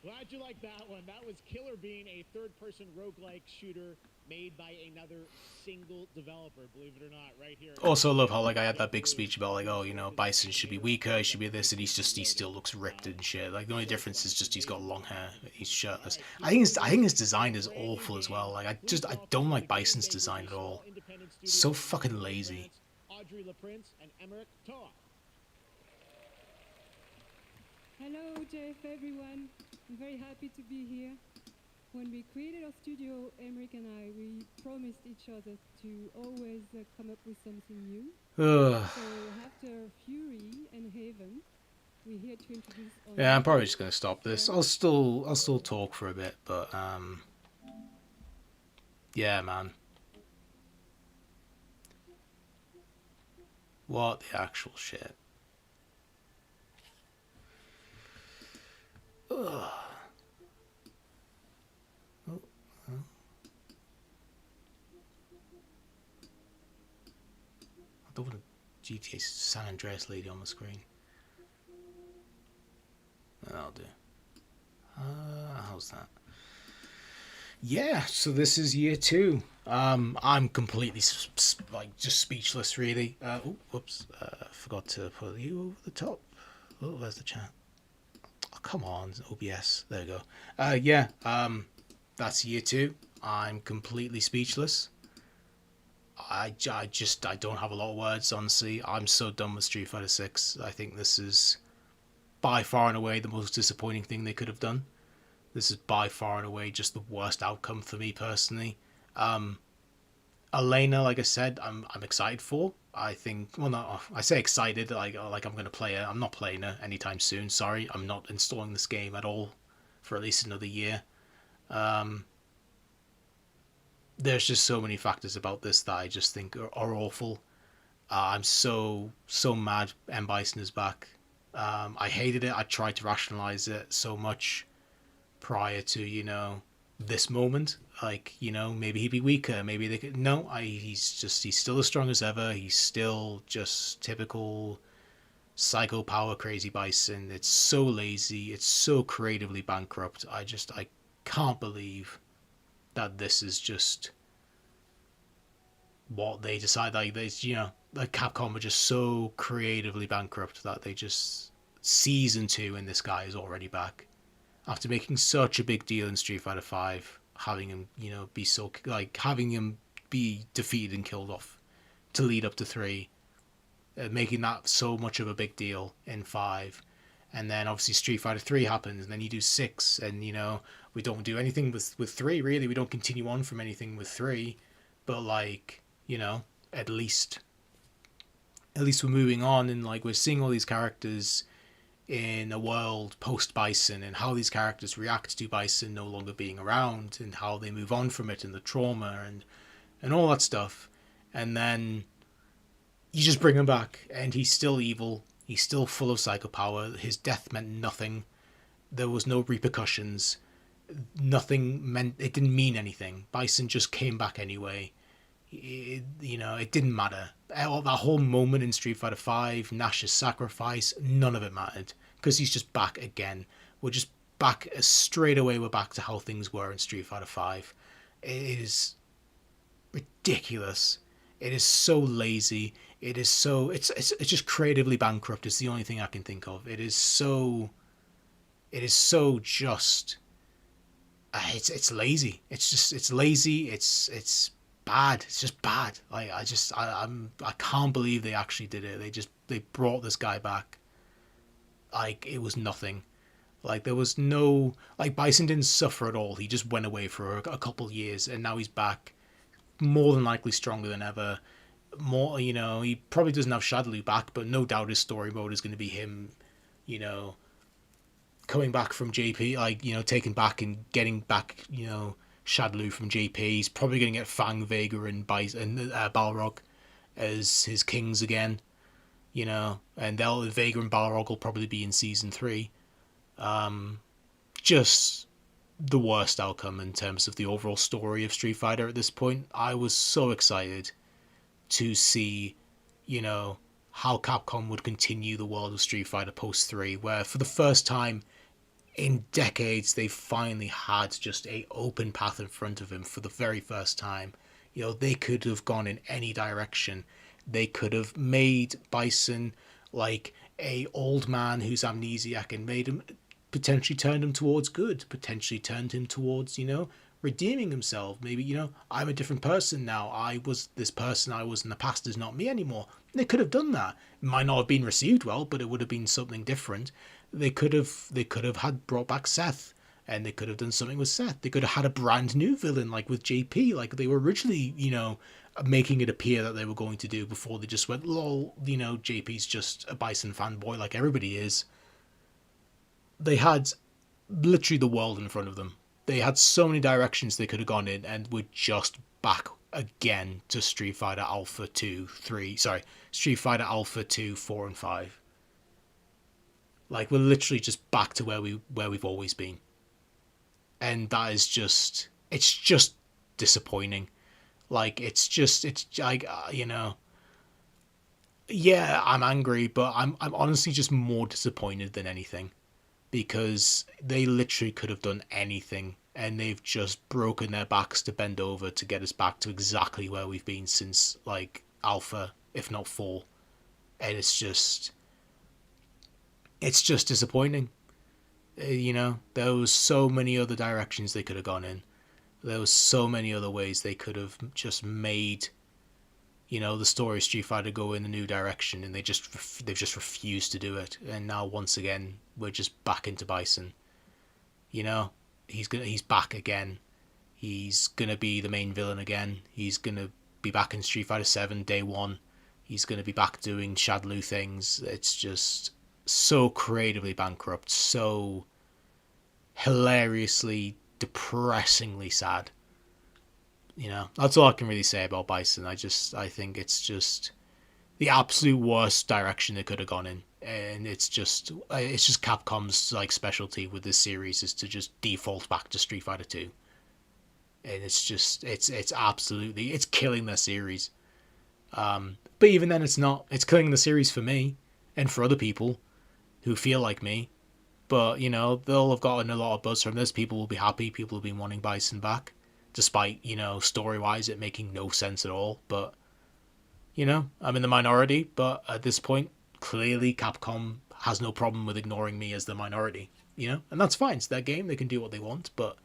Glad you like that one. That was Killer Bean, a third-person roguelike shooter made by another single developer, believe it or not, right here. Also, love how like I had that big speech about like, oh, you know, Bison should be weaker, he should be this, and he still looks ripped and shit. Like the only difference is just he's got long hair, he's shirtless. I think his design is awful as well. Like I don't like Bison's design at all. So fucking lazy. Audrey LaPrince and Emmerich Toa. Hello, Jeff, everyone. I'm very happy to be here. When we created our studio, Emmerich and I, we promised each other to always come up with something new. Ugh. So after Fury and Haven, we're here to introduce. Yeah, I'm probably just gonna stop this. I'll still talk for a bit, but yeah, man. What the actual shit? Ugh. I don't want a GTA San Andreas lady on the screen. That'll do. How's that? Yeah, so this is year 2. I'm completely like just speechless, really. Oh, whoops! Forgot to put you over the top. Oh, there's the chat. Oh, come on, OBS. There we go. Yeah. That's year 2. I'm completely speechless. I don't have a lot of words, honestly. I'm so done with Street Fighter 6. I think this is by far and away the most disappointing thing they could have done. This is by far and away just the worst outcome for me personally. Elena, like I said, I'm excited for. I think, well, no, I say excited, like I'm gonna play her. I'm not playing her anytime soon. Sorry, I'm not installing this game at all for at least another year. There's just so many factors about this that I just think are awful. I'm so mad M. Bison is back. I hated it. I tried to rationalize it so much prior to, you know, this moment. Like, you know, maybe he'd be weaker. Maybe they could. No, he's still as strong as ever. He's still just typical psycho power crazy Bison. It's so lazy. It's so creatively bankrupt. I can't believe that this is just what they decide. Like, they, you know, like Capcom are just so creatively bankrupt that they just season 2 and this guy is already back after making such a big deal in Street Fighter 5, having him, you know, be so like having him be defeated and killed off to lead up to 3, making that so much of a big deal in 5. And then obviously Street Fighter 3 happens, and then you do 6, and you know, we don't do anything with 3 really. We don't continue on from anything with 3, but like, you know, at least we're moving on, and like we're seeing all these characters in a world post Bison, and how these characters react to Bison no longer being around, and how they move on from it, and the trauma and all that stuff. And then you just bring him back, and he's still evil. He's still full of psycho power. His death meant nothing. There was no repercussions. It didn't mean anything. Bison just came back anyway. You know, it didn't matter. That whole moment in Street Fighter 5, Nash's sacrifice, none of it mattered, because he's just back again. We're just back straight away. We're back to how things were in Street Fighter 5. It is ridiculous. It is so lazy. It is so it's just creatively bankrupt. It's the only thing I can think of. It is so just. It's lazy. It's lazy. It's bad. It's just bad. I can't believe they actually did it. They brought this guy back. Like, it was nothing. Like, there was no, like, Bison didn't suffer at all. He just went away for a couple years, and now he's back, more than likely stronger than ever. More, you know, he probably doesn't have Shadaloo back, but no doubt his story mode is going to be him, you know, coming back from JP, like, you know, taking back and getting back, you know, Shadaloo from JP. He's probably going to get Fang, Vega, and Balrog as his kings again, you know, and Vega and Balrog will probably be in season 3. Just the worst outcome in terms of the overall story of Street Fighter at this point. I was so excited to see, you know, how Capcom would continue the world of Street Fighter post 3, where for the first time in decades, they finally had just a open path in front of him for the very first time. You know, they could have gone in any direction. They could have made Bison like a old man who's amnesiac and made him, potentially turned him towards good, potentially turned him towards, you know, redeeming himself. Maybe, you know, I'm a different person now. I was this person I was in the past is not me anymore. They could have done that. It might not have been received well, but it would have been something different. They could have had brought back Seth, and they could have done something with Seth. They could have had a brand new villain like with JP, like they were originally, you know, making it appear that they were going to do before they just went, lol, you know, JP's just a Bison fanboy like everybody is. They had literally the world in front of them. They had so many directions they could have gone in, and we're just back again to Street Fighter Alpha 2, 3, sorry, Street Fighter Alpha 2, 4 and 5. Like, we're literally just back to where we've always been. And that is just, it's just disappointing. Like, it's like, you know, yeah, I'm angry, but I'm honestly just more disappointed than anything, because they literally could have done anything, and they've just broken their backs to bend over to get us back to exactly where we've been since, like, Alpha, if not 4. And it's just disappointing. You know, there was so many other directions they could have gone in. There was so many other ways they could have just made, you know, the story of Street Fighter go in a new direction, and they've just refused to do it. And now once again, we're just back into Bison. You know, he's back again. He's gonna be the main villain again. He's gonna be back in Street Fighter 7 day one. He's gonna be back doing Shadlu things. It's just so creatively bankrupt, so hilariously, depressingly sad. You know, that's all I can really say about Bison. I think it's just the absolute worst direction they could have gone in, and it's just Capcom's like specialty with this series is to just default back to Street Fighter 2, and it's absolutely, it's killing their series. But even then, it's killing the series for me and for other people who feel like me. But, you know, they'll have gotten a lot of buzz from this. People will be happy. People have been wanting Bison back, despite, you know, story-wise it making no sense at all. But, you know, I'm in the minority. But at this point, clearly Capcom has no problem with ignoring me as the minority, you know? And that's fine. It's their game. They can do what they want. But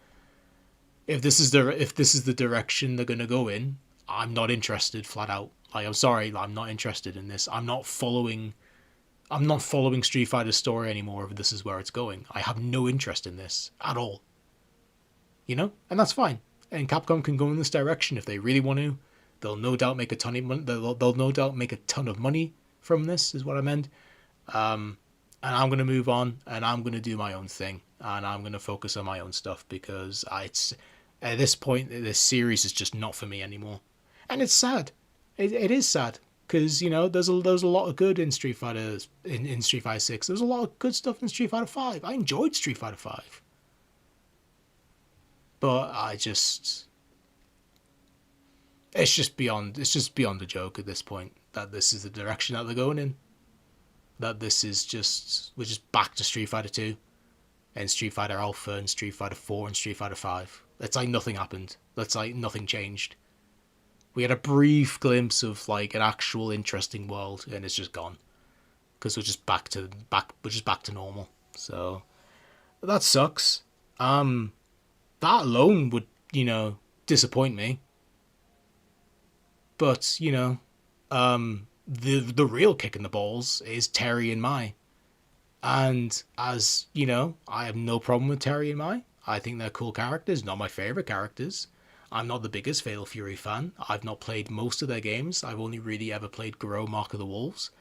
if this is the direction they're going to go in, I'm not interested, flat out. Like, I'm sorry, I'm not interested in this. I'm not following Street Fighter's story anymore if this is where it's going. I have no interest in this at all. You know? And that's fine. And Capcom can go in this direction if they really want to. They'll no doubt make a ton of money. They'll no doubt make a ton of money from this, is what I meant. And I'm going to move on, and I'm going to do my own thing. And I'm going to focus on my own stuff, because at this point, this series is just not for me anymore. And it's sad. It is sad. Because, you know, there's a lot of good in Street Fighter in Street Fighter 6. There's a lot of good stuff in Street Fighter 5. I enjoyed Street Fighter 5. But it's just beyond a joke at this point that this is the direction that they're going in. That we're just back to Street Fighter 2 and Street Fighter Alpha and Street Fighter 4 and Street Fighter 5. It's like nothing happened. That's like nothing changed. We had a brief glimpse of like an actual interesting world, and it's just gone, because we're just back to normal. So that sucks. That alone would, you know, disappoint me. But, you know, the real kick in the balls is Terry and Mai. And as you know, I have no problem with Terry and Mai. I think they're cool characters, not my favorite characters. I'm not the biggest Fatal Fury fan. I've not played most of their games. I've only really ever played Garo, Mark of the Wolves.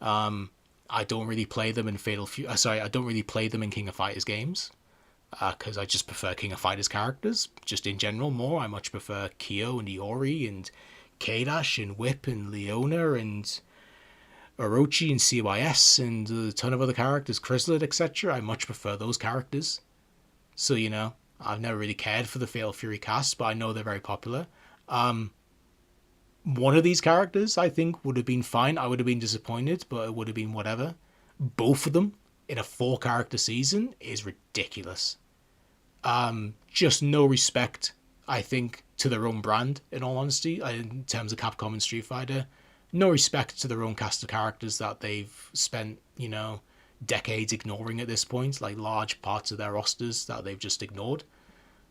I don't really play them in I don't really play them in King of Fighters games, because I just prefer King of Fighters characters, just in general more. I much prefer Kyo and Iori and K-Dash and Whip and Leona and Orochi and CYS and a ton of other characters, Chrysalid, etc. I much prefer those characters. So, you know, I've never really cared for the Fatal Fury cast, but I know they're very popular. One of these characters, I think, would have been fine. I would have been disappointed, but it would have been whatever. Both of them in a 4-character season is ridiculous. Just no respect, I think, to their own brand, in all honesty, in terms of Capcom and Street Fighter. No respect to their own cast of characters that they've spent, decades ignoring at this point, like large parts of their rosters that they've just ignored.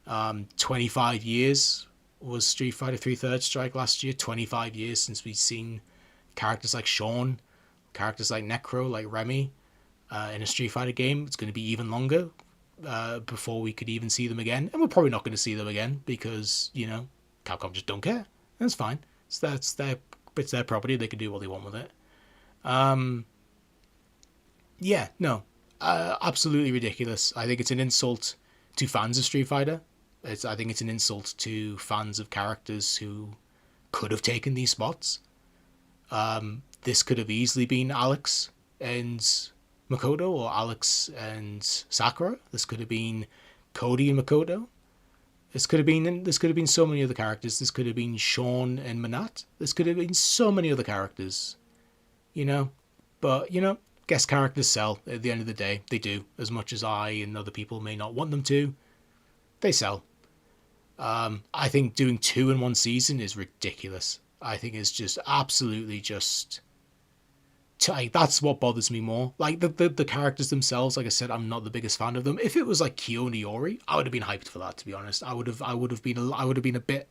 25 years was Street Fighter 3 Third Strike last year. 25 years since we've seen characters like Sean, characters like Necro, like Remy in a Street Fighter game. It's going to be even longer before we could even see them again. And we're probably not going to see them again because, Capcom just don't care. That's fine. It's their property. They can do what they want with it. Yeah, no. Absolutely ridiculous. I think it's an insult to fans of Street Fighter. I think it's an insult to fans of characters who could have taken these spots. This could have easily been Alex and Makoto, or Alex and Sakura. This could have been Cody and Makoto. This could have been so many other characters. This could have been Sean and Manat. This could have been so many other characters. But guest characters sell at the end of the day. They do, as much as I and other people may not want them to. They sell. I think doing 2 in one season is ridiculous. I think it's just absolutely just. That's what bothers me more. Like the characters themselves, like I said, I'm not the biggest fan of them. If it was like Kyo and Iori, I would have been hyped for that. To be honest, I would have been a bit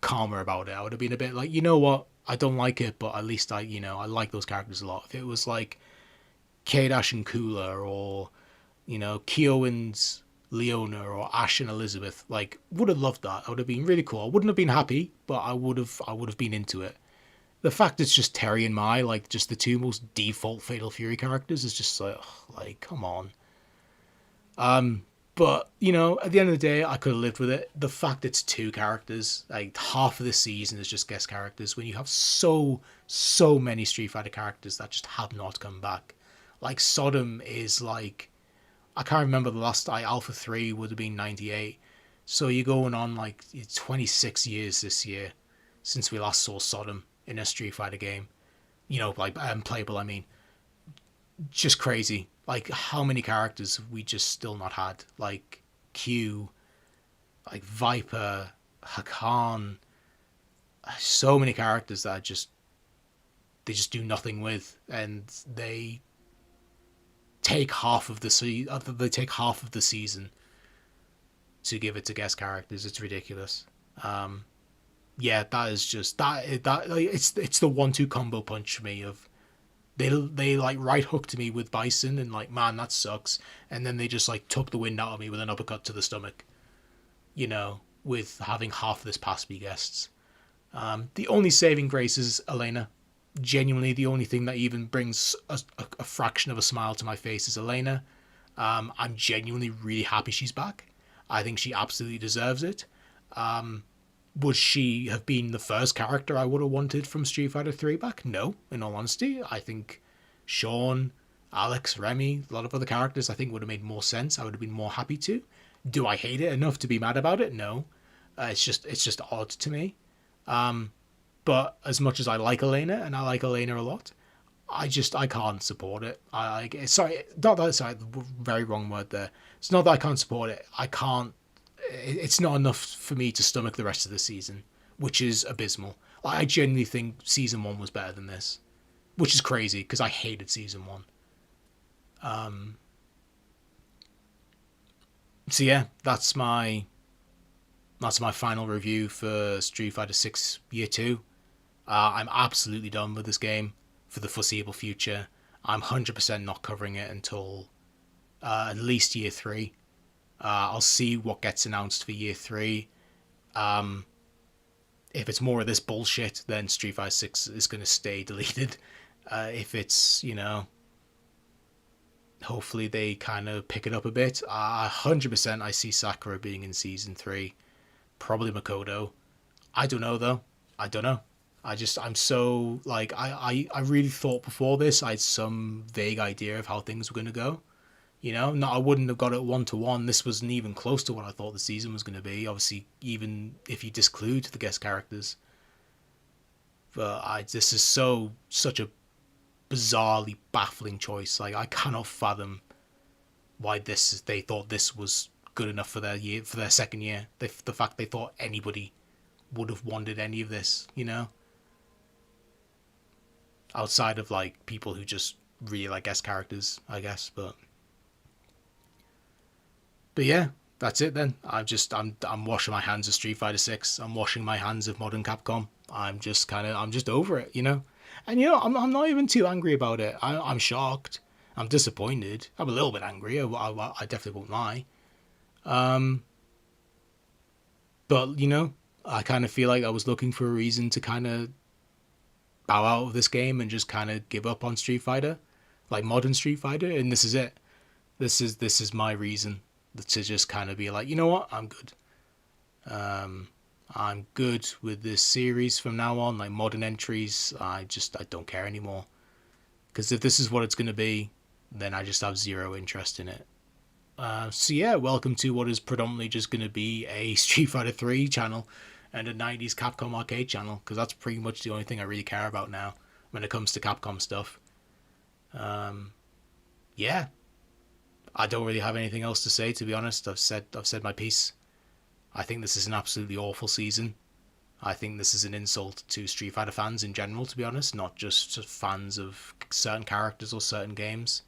calmer about it. I would have been a bit like, you know what, I don't like it, but at least I like those characters a lot. If it was like K-Dash and Kula, or Kyo and Leona, or Ash and Elizabeth, like, would have loved that. I would have been really cool. I wouldn't have been happy, but I would have been into it. The fact it's just Terry and Mai, like, just the 2 most default Fatal Fury characters, is just like, come on. But, at the end of the day, I could have lived with it. The fact it's 2 characters, like, half of the season is just guest characters, when you have so many Street Fighter characters that just have not come back. Like, Sodom is, like, I can't remember the last Alpha 3 would have been 98. So you're going on, like, 26 years this year since we last saw Sodom in a Street Fighter game. Like, playable, I mean. Just crazy. Like, how many characters have we just still not had? Like, Q, like, Viper, Hakan. So many characters that they just do nothing with. And they take half of the season to give it to guest characters. It's ridiculous. Yeah, that is just that like, it's the 1-2 combo punch for me of they like right hooked me with Bison and like, man, that sucks, and then they just like took the wind out of me with an uppercut to the stomach, with having half of this pass be guests. The only saving grace is Elena. Genuinely, the only thing that even brings a fraction of a smile to my face is Elena. I'm genuinely really happy she's back. I think she absolutely deserves it. Would she have been the first character I would have wanted from Street Fighter 3 back? No, in all honesty. I think Sean, Alex, Remy, a lot of other characters I think would have made more sense. I would have been more happy to. Do I hate it enough to be mad about it? No. It's just odd to me. But as much as I like Elena, and I like Elena a lot, I can't support it. Very wrong word there. It's not that I can't support it. It's not enough for me to stomach the rest of the season, which is abysmal. I genuinely think season 1 was better than this, which is crazy because I hated season 1. So yeah, that's my final review for Street Fighter 6 Year 2. I'm absolutely done with this game for the foreseeable future. I'm 100% not covering it until at least Year 3. I'll see what gets announced for Year 3. If it's more of this bullshit, then Street Fighter 6 is going to stay deleted. If it's, hopefully they kind of pick it up a bit. 100% I see Sakura being in Season 3. Probably Makoto. I don't know, though. I don't know. I'm so, like, I really thought before this I had some vague idea of how things were going to go. No, I wouldn't have got it 1-to-1. This wasn't even close to what I thought the season was going to be. Obviously, even if you disclude the guest characters. But this is such a bizarrely baffling choice. Like, I cannot fathom why they thought this was good enough for their year, for their second year. The fact they thought anybody would have wanted any of this, you know, outside of like people who just really like guest characters, I guess. But yeah, that's it then. I'm washing my hands of Street Fighter 6. I'm washing my hands of modern Capcom. I'm just over it, you know. And you know, I'm not even too angry about it. I'm shocked. I'm disappointed. I'm a little bit angry. I definitely won't lie. But you know, I kind of feel like I was looking for a reason to kind of bow out of this game and just kind of give up on Street Fighter, like modern Street Fighter, and this is it. This is my reason to just kind of be like, you know what, I'm good. I'm good with this series from now on. Like modern entries, I don't care anymore. Because if this is what it's going to be, then I just have zero interest in it. So yeah, welcome to what is predominantly just going to be a Street Fighter 3 channel and a 90s Capcom arcade channel, because that's pretty much the only thing I really care about now when it comes to Capcom stuff. Yeah, I don't really have anything else to say, to be honest. I've said my piece. I think this is an absolutely awful season. I think this is an insult to Street Fighter fans in general, to be honest, not just fans of certain characters or certain games.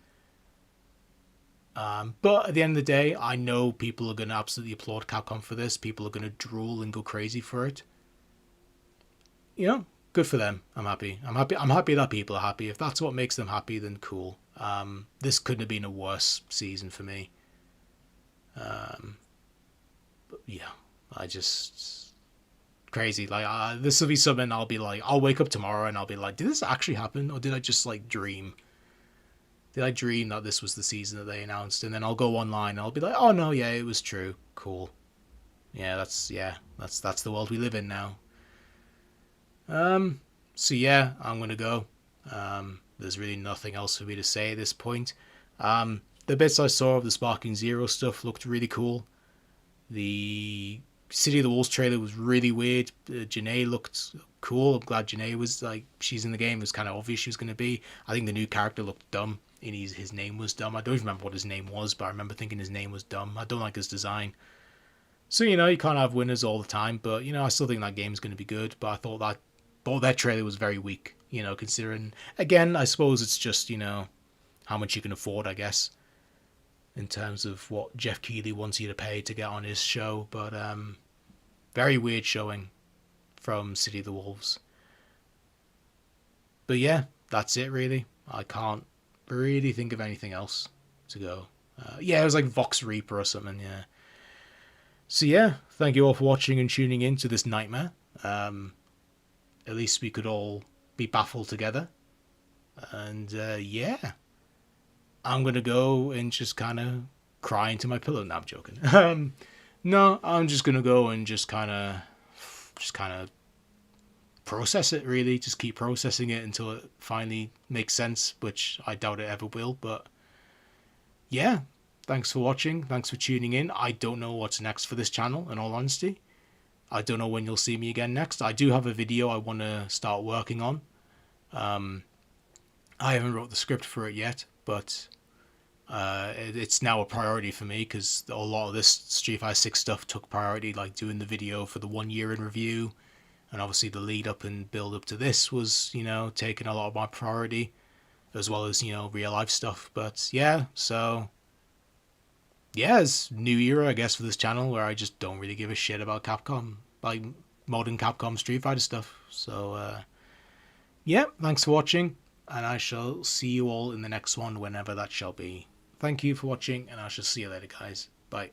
But at the end of the day, I know people are going to absolutely applaud Capcom for this. People are going to drool and go crazy for it. You know, good for them. I'm happy. I'm happy that people are happy. If that's what makes them happy, then cool. This couldn't have been a worse season for me. But yeah, crazy. Like, this will be something I'll be like, I'll wake up tomorrow and I'll be like, did this actually happen? Or did I just like dream? Did I dream that this was the season that they announced? And then I'll go online and I'll be like, oh no, yeah, it was true. Cool. Yeah, that's the world we live in now. So yeah, I'm gonna go. There's really nothing else for me to say at this point. The bits I saw of the Sparking Zero stuff looked really cool. The City of the Wolves trailer was really weird. Janae looked cool. I'm glad Janae was, like, she's in the game. It was kind of obvious she was going to be. I think the new character looked dumb. And his name was dumb. I don't even remember what his name was, but I remember thinking his name was dumb. I don't like his design. So, you know, you can't have winners all the time. But, you know, I still think that game's going to be good. But I thought that trailer was very weak, you know, considering, again, I suppose it's just, you know, how much you can afford, I guess, in terms of what Jeff Keighley wants you to pay to get on his show. But very weird showing from City of the Wolves. But yeah, that's it really. I can't really think of anything else to go. Yeah, it was like Vox Reaper or something, yeah. So yeah, thank you all for watching and tuning in to this nightmare. At least we could all be baffled together. And yeah, I'm going to go and just kind of cry into my pillow. No, I'm joking. No, I'm just going to go and just kind of process it, really. Just keep processing it until it finally makes sense, which I doubt it ever will. But yeah, thanks for watching. Thanks for tuning in. I don't know what's next for this channel, in all honesty. I don't know when you'll see me again next. I do have a video I want to start working on. I haven't wrote the script for it yet, but it's now a priority for me because a lot of this Street Fighter 6 stuff took priority, like doing the video for the 1 year in review, and obviously the lead up and build up to this was, you know, taking a lot of my priority, as well as, you know, real life stuff. But yeah, so yeah, it's new era, I guess, for this channel where I just don't really give a shit about Capcom, like modern Capcom Street Fighter stuff. So yeah, thanks for watching, and I shall see you all in the next one, whenever that shall be. Thank you for watching, and I shall see you later, guys. Bye.